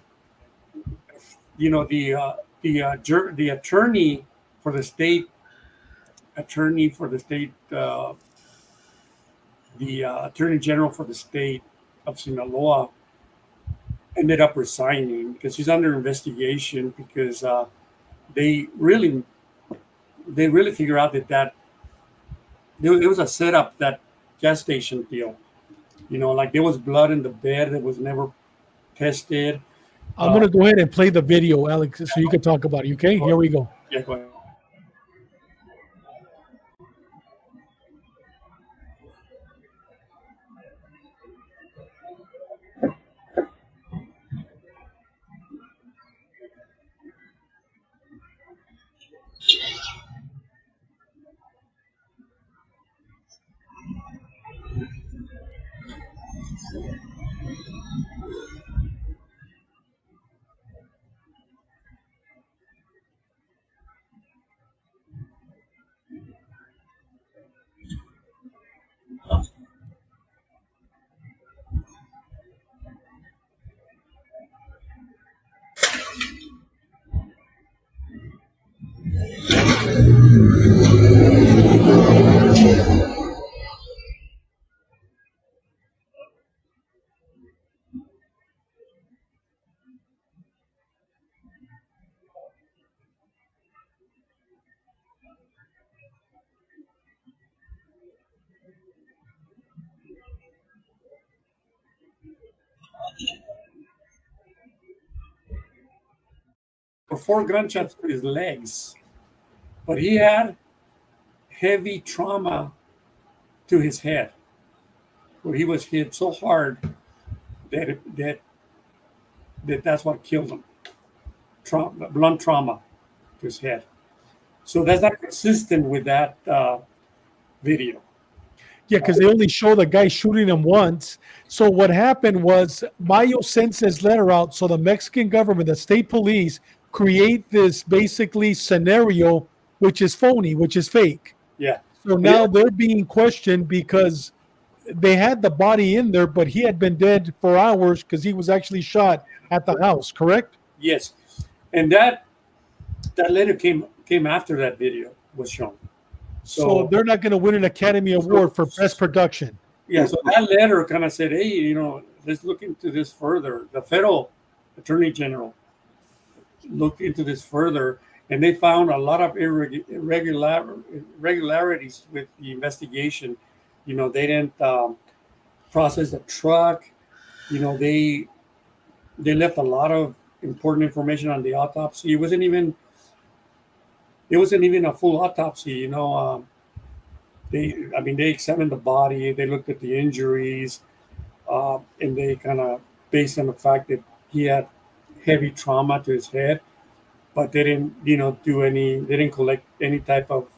The attorney for the state. The attorney general for the state of Sinaloa ended up resigning because she's under investigation because they really figure out that it was a setup, that gas station deal. Like there was blood in the bed that was never tested.
I'm going to go ahead and play the video, Alex, so you can talk about it. Okay, here we go.
Yeah, go ahead. For 4 gunshots to his legs, but he had heavy trauma to his head, where he was hit so hard that's what killed him. Blunt trauma to his head. So that's not consistent with that video.
Yeah, because they only show the guy shooting him once. So what happened was Mayo sends his letter out, so the Mexican government, the state police, create this basically scenario which is phony, which is fake.
Yeah.
So now they're being questioned because they had the body in there, but he had been dead for hours because he was actually shot at the house, correct?
Yes, and that letter came after that video was shown.
So they're not going to win an Academy Award for best production.
Yeah, so that letter kind of said, hey, let's look into this further. The federal attorney general looked into this further, and they found a lot of irregularities with the investigation. They didn't process the truck. They left a lot of important information on the autopsy. It wasn't even a full autopsy. They examined the body. They looked at the injuries, and they kind of based on the fact that he had heavy trauma to his head, but they didn't, they didn't collect any type of,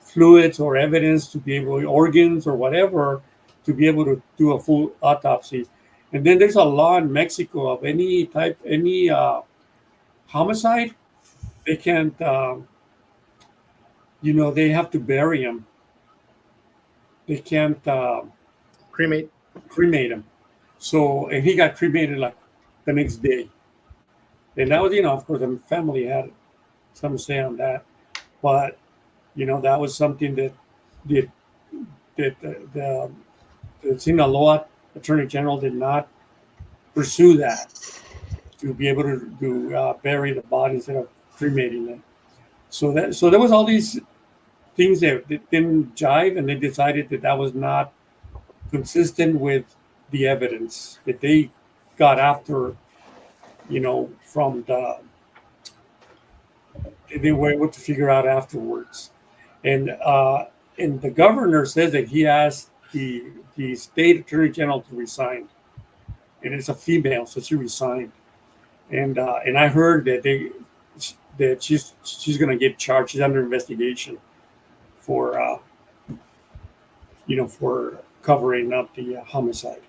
fluids or evidence to be able, organs or whatever, to be able to do a full autopsy. And then there's a law in Mexico of any homicide, they can't, they have to bury him. They can't
Cremate.
him. So, and he got cremated like the next day. And that was, of course, the family had some say on that. But, that was something that the Sinaloa Attorney General did not pursue that, to be able to bury the body instead of cremating them. So there was all these things that didn't jive, and they decided that was not consistent with the evidence that they got after, from they were able to figure out afterwards. And the governor says that he asked the state attorney general to resign, and it's a female, so she resigned. And I heard that she's going to get charged. She's under investigation for for covering up the homicide.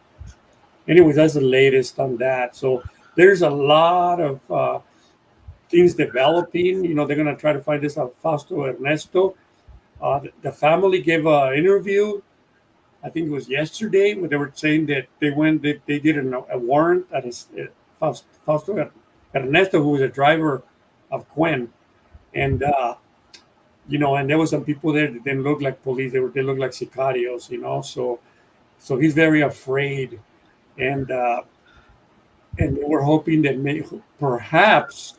Anyways, that's the latest on that. So there's a lot of things developing. They're going to try to find this out. Fausto Ernesto. The family gave an interview, I think it was yesterday, where they were saying that they did a warrant at his Fausto Ernesto, who was a driver of Quen, and and there were some people there that didn't look like police. They looked like sicarios, So he's very afraid, and we're hoping that perhaps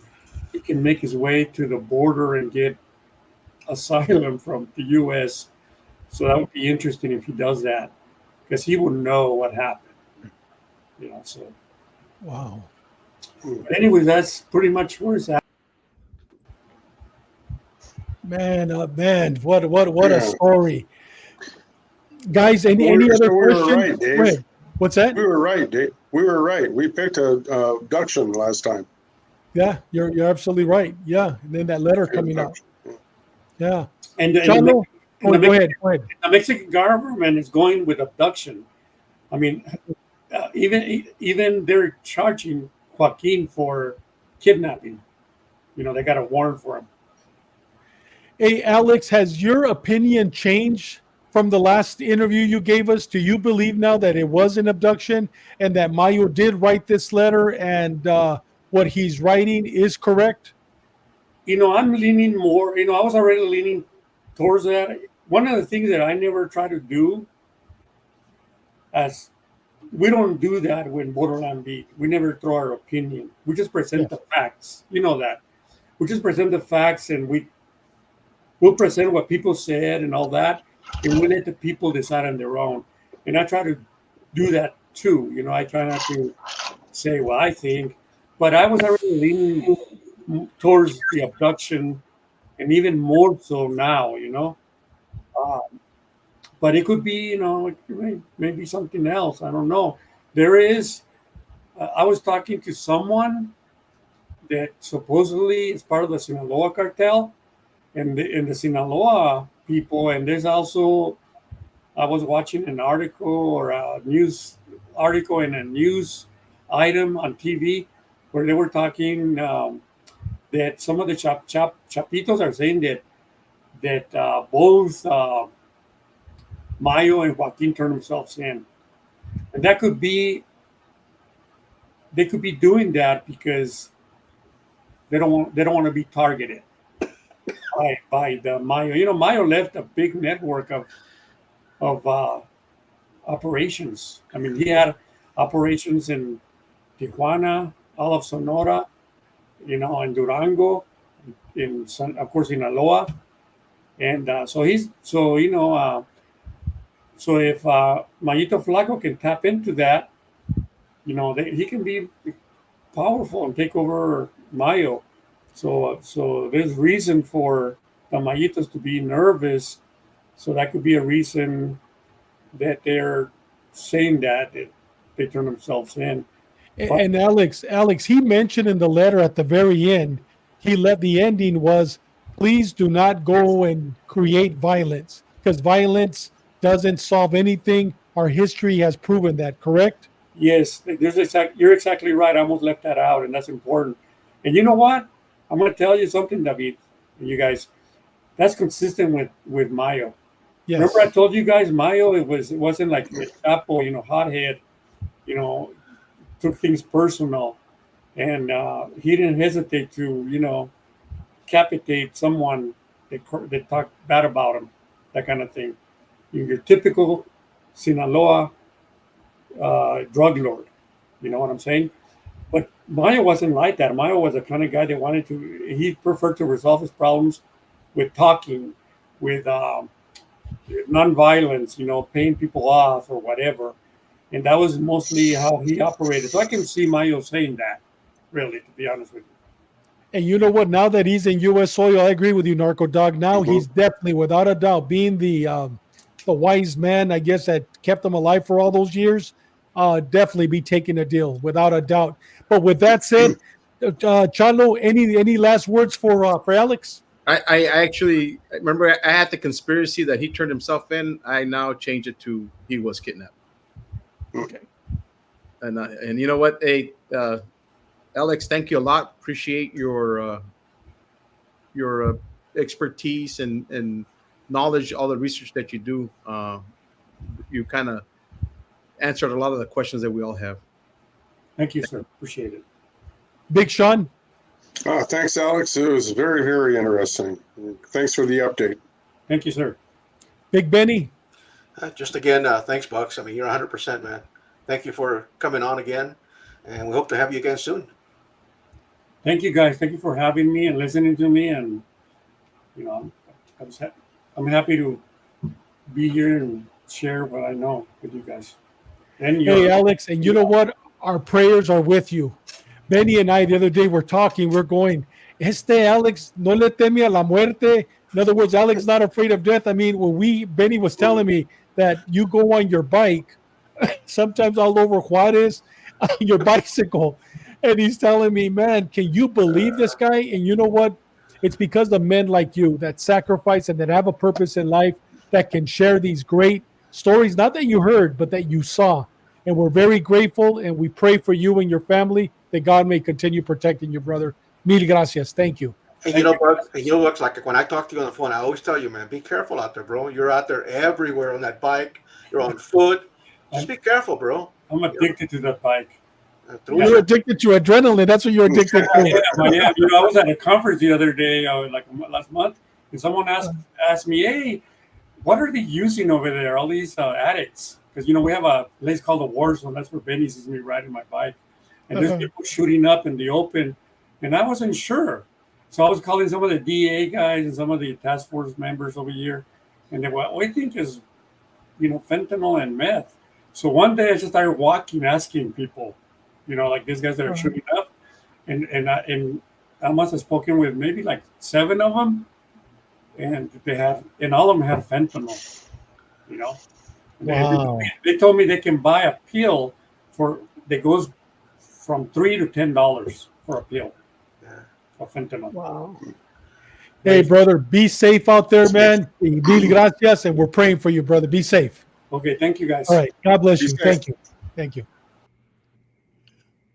he can make his way to the border and get asylum from the U.S. So that would be interesting if he does that, because he would know what happened. So.
Wow.
But anyways, that's pretty much where it's at.
Man, what a story. Guys, any other questions?
Right, Dave.
What's that?
We were right, Dave. We were right. We picked a abduction last time.
Yeah, you're absolutely right. Yeah, and then that letter coming out. Yeah.
And
go ahead.
The Mexican government is going with abduction. I mean, even they're charging Joaquin for kidnapping. They got a warrant for him.
Hey, Alex, has your opinion changed from the last interview you gave us? Do you believe now that it was an abduction and that Mayo did write this letter and what he's writing is correct?
I'm leaning more, I was already leaning towards that. One of the things that I never try to do, as we don't do that when Borderland Beat. We never throw our opinion. We just present the facts. That. We just present the facts, and we'll present what people said and all that, and we let the people decide on their own. And I try to do that too. I try not to say what I think, but I was already leaning towards the abduction, and even more so now. But it could be, maybe something else. I don't know. There is. I was talking to someone that supposedly is part of the Sinaloa cartel, and the Sinaloa people. And there's also, I was watching an article or a news article in a news item on TV where they were talking that some of the chapitos are saying that both Mayo and Joaquin turned themselves in, and that could be they could be doing that because they don't want to be targeted by the Mayo. You know, Mayo left a big network of operations. I mean, he had operations in Tijuana, all of Sonora, you know, in Durango, of course in Aloha, and so if Mayito Flaco can tap into that, you know, he can be powerful and take over Mayo. So there's reason for the Mayitos to be nervous. So that could be a reason that they're saying that they turn themselves in.
And Alex, he mentioned in the letter at the very end, the ending was, please do not go and create violence, because violence doesn't solve anything. Our history has proven that, correct?
Yes, you're exactly right. I almost left that out, and that's important. And you know what? I'm going to tell you something, David, and you guys. That's consistent with Mayo.
Yes.
Remember I told you guys Mayo, it wasn't like the Chapo, you know, hothead, you know, took things personal, and he didn't hesitate to, you know, capitate someone that talked bad about him, that kind of thing. Your typical Sinaloa drug lord, you know what I'm saying? But Mayo wasn't like that. Mayo was the kind of guy that he preferred to resolve his problems with talking, with nonviolence, you know, paying people off or whatever. And that was mostly how he operated. So I can see Mayo saying that, really, to be honest with you.
And you know what? Now that he's in U.S. soil, I agree with you, Narco Dog. Now he's definitely, without a doubt, being the wise man, I guess, that kept him alive for all those years, definitely be taking a deal, without a doubt. But with that said, Chalo, any last words for Alex?
I actually remember I had the conspiracy that he turned himself in. I now change it to he was kidnapped.
Okay.
And you know what? Hey, Alex, thank you a lot. Appreciate your expertise and knowledge, all the research that you do. You kind of answered a lot of the questions that we all have.
Thank you, sir. Appreciate it.
Big Sean.
Thanks, Alex. It was very, very interesting. Thanks for the update.
Thank you, sir.
Big Benny.
Just again, thanks, Bucks. I mean, you're 100%, man. Thank you for coming on again, and we hope to have you again soon.
Thank you, guys. Thank you for having me and listening to me. And, you know, I'm happy to be here and share what I know with you guys. And
hey, Alex, and you know what? Our prayers are with you. Benny and I, the other day, we're talking. We're going, Alex, no le teme a la muerte. In other words, Alex not afraid of death. I mean, Benny was telling me that you go on your bike, sometimes all over Juarez, your bicycle. And he's telling me, man, can you believe this guy? And you know what? It's because of men like you that sacrifice and that have a purpose in life that can share these great stories, not that you heard, but that you saw. And we're very grateful, and we pray for you and your family that God may continue protecting your brother. Mil gracias. Thank you.
And you know, Bugs, looks like when I talk to you on the phone, I always tell you, man, be careful out there, bro. You're out there everywhere on that bike. You're on foot. Just be careful, bro.
I'm addicted to that bike.
You're addicted to adrenaline. That's what you're addicted to.
Yeah. You know, I was at a conference the other day, like last month, and someone asked me, hey, what are they using over there, all these addicts? Because, you know, we have a place called the War Zone. That's where Benny sees me riding my bike. And there's people shooting up in the open. And I wasn't sure. So I was calling some of the DA guys and some of the task force members over here. And they were, what I think is, you know, fentanyl and meth. So one day I just started walking, asking people, you know, like these guys that are shooting up. And I must have spoken with maybe like 7 of them. And all of them had fentanyl, you know.
Wow.
They told me they can buy a pill that goes from $3 to $10 for a pill of fentanyl.
Wow. Hey, brother, be safe out there, man. Mil gracias, and we're praying for you, brother. Be safe.
Okay, thank you, guys.
All right. God bless you. Thank you. Thank you.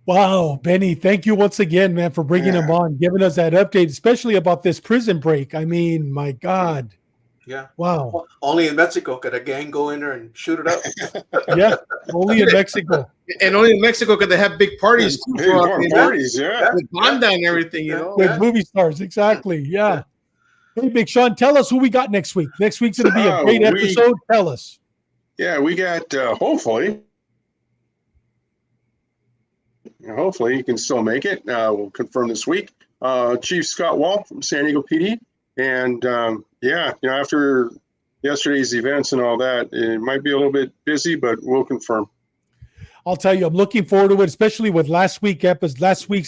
Wow, Benny, thank you once again, man, for bringing him on, giving us that update, especially about this prison break. I mean, my God.
Yeah.
Wow.
Only in Mexico could a gang go in there and shoot it up.
Yeah, only in Mexico.
And only in Mexico could they have big parties too.
Big parties, yeah.
With banda and everything, you know.
With movie stars, exactly. Yeah. Hey, Big Sean, tell us who we got next week. Next week's going to be a great episode. Tell us.
Yeah, we got, hopefully you can still make it. We'll confirm this week. Chief Scott Wall from San Diego PD. And after yesterday's events and all that, it might be a little bit busy, but we'll confirm.
I'll tell you, I'm looking forward to it, especially with last week's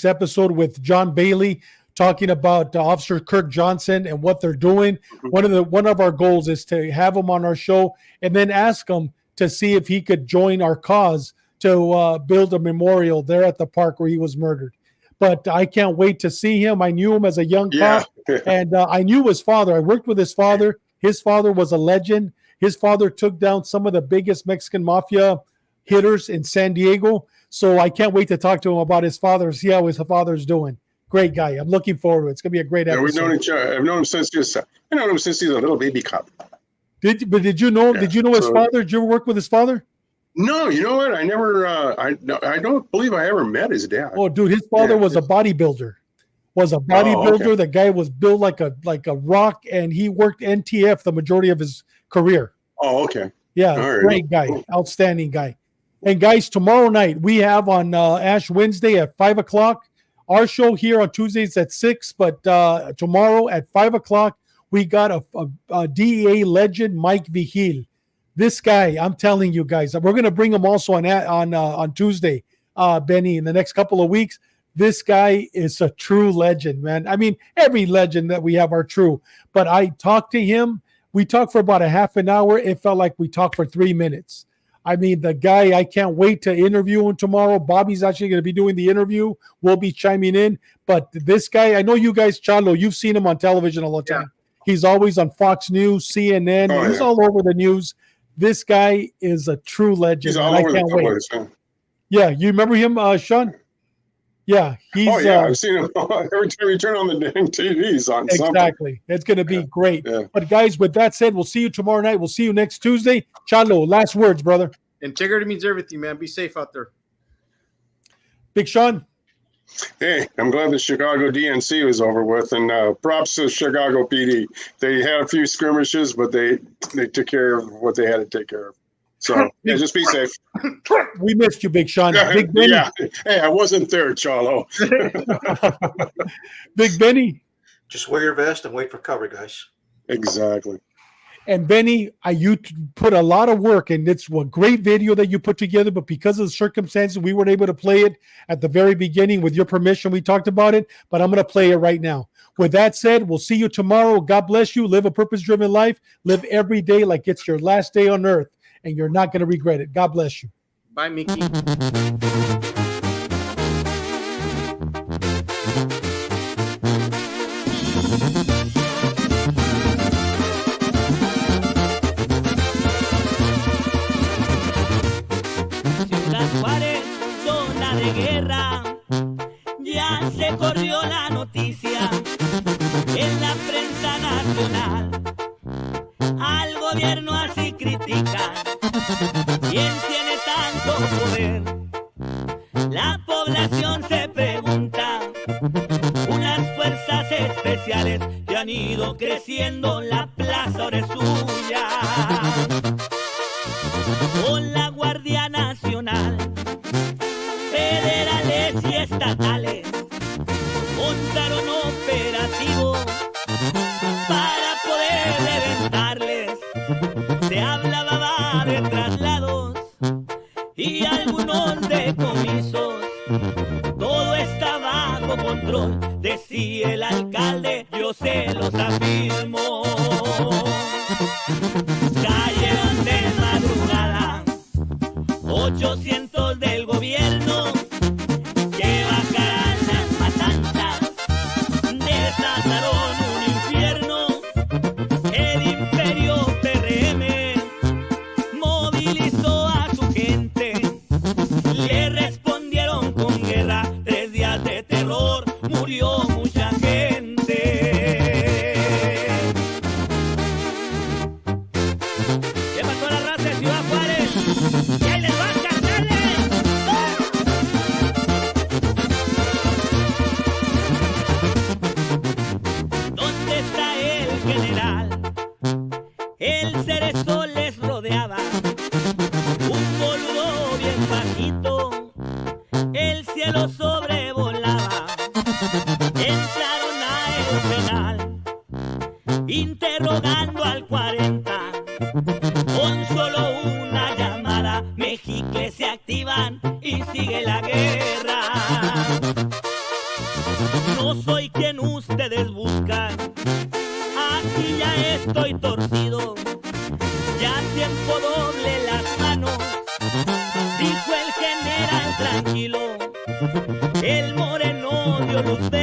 episode with John Bailey talking about Officer Kirk Johnson and what they're doing. One of our goals is to have him on our show and then ask him to see if he could join our cause to build a memorial there at the park where he was murdered. But I can't wait to see him. I knew him as a young cop, and I knew his father. I worked with his father. His father was a legend. His father took down some of the biggest Mexican mafia hitters in San Diego. So I can't wait to talk to him about his father, see how his father's doing. Great guy. I'm looking forward to it. It's going to be a great episode.
We've known each other. I've known him since he's a little baby cop.
Did you know his father? Did you ever work with his father?
No, you know what? I never. I don't believe I ever met his dad.
Oh, dude, his father was a bodybuilder. The guy was built like a rock, and he worked NTF the majority of his career.
Oh, okay.
Yeah,
right.
Great guy, outstanding guy. And guys, tomorrow night we have on Ash Wednesday at 5:00. Our show here on Tuesdays at 6, but tomorrow at 5:00 we got a DEA legend, Mike Vigil. This guy, I'm telling you guys, we're going to bring him also on Tuesday, Benny, in the next couple of weeks. This guy is a true legend, man. I mean, every legend that we have are true. But I talked to him. We talked for about a half an hour. It felt like we talked for 3 minutes. I mean, the guy, I can't wait to interview him tomorrow. Bobby's actually going to be doing the interview. We'll be chiming in. But this guy, I know you guys, Chalo, you've seen him on television all the time. He's always on Fox News, CNN. He's all over the news. This guy is a true legend.
He's all over the place.
Yeah, you remember him, Sean? Yeah,
I've seen him every time you turn on the dang TVs on something.
Exactly. It's going to be great. Yeah. But guys, with that said, we'll see you tomorrow night. We'll see you next Tuesday. Chalo, last words, brother.
Integrity means everything, man. Be safe out there.
Big Sean.
Hey, I'm glad the Chicago DNC was over with, and props to Chicago PD. They had a few skirmishes, but they took care of what they had to take care of. So, just be safe.
We missed you, Big Sean. Big Benny.
Yeah. Hey, I wasn't there, Chalo.
Big Benny.
Just wear your vest and wait for cover, guys.
Exactly.
And Benny, you put a lot of work, and it's a great video that you put together, but because of the circumstances, we weren't able to play it at the very beginning. With your permission, we talked about it, but I'm going to play it right now. With that said, we'll see you tomorrow. God bless you. Live a purpose-driven life. Live every day like it's your last day on earth, and you're not going to regret it. God bless you.
Bye, Mickey.
Ciudad Juarez, zona de guerra, ya se corrió la noticia en la prensa nacional. Al gobierno así critican. ¿Quién tiene tanto poder? La población se pregunta. Unas fuerzas especiales que han ido creciendo, la plaza ahora es suya. Con la Guardia Nacional, federales y estatales, montaron operativo para poder reventarles. Se hablaba de traslados y algunos decomisos. Todo está bajo control, decía el alcalde, yo se los afirmo. Cayeron de madrugada 800 del gobierno, que bajarán las matanzas, desataron un infierno. El imperio PRM movilizó a su gente, le respondieron con guerra, 3 días de terror, murió mucha gente. Con solo una llamada, Mexicles se activan y sigue la guerra. No soy quien ustedes buscan, aquí ya estoy torcido. Ya tiempo doble las manos, dijo el general tranquilo. El moreno dio luz verde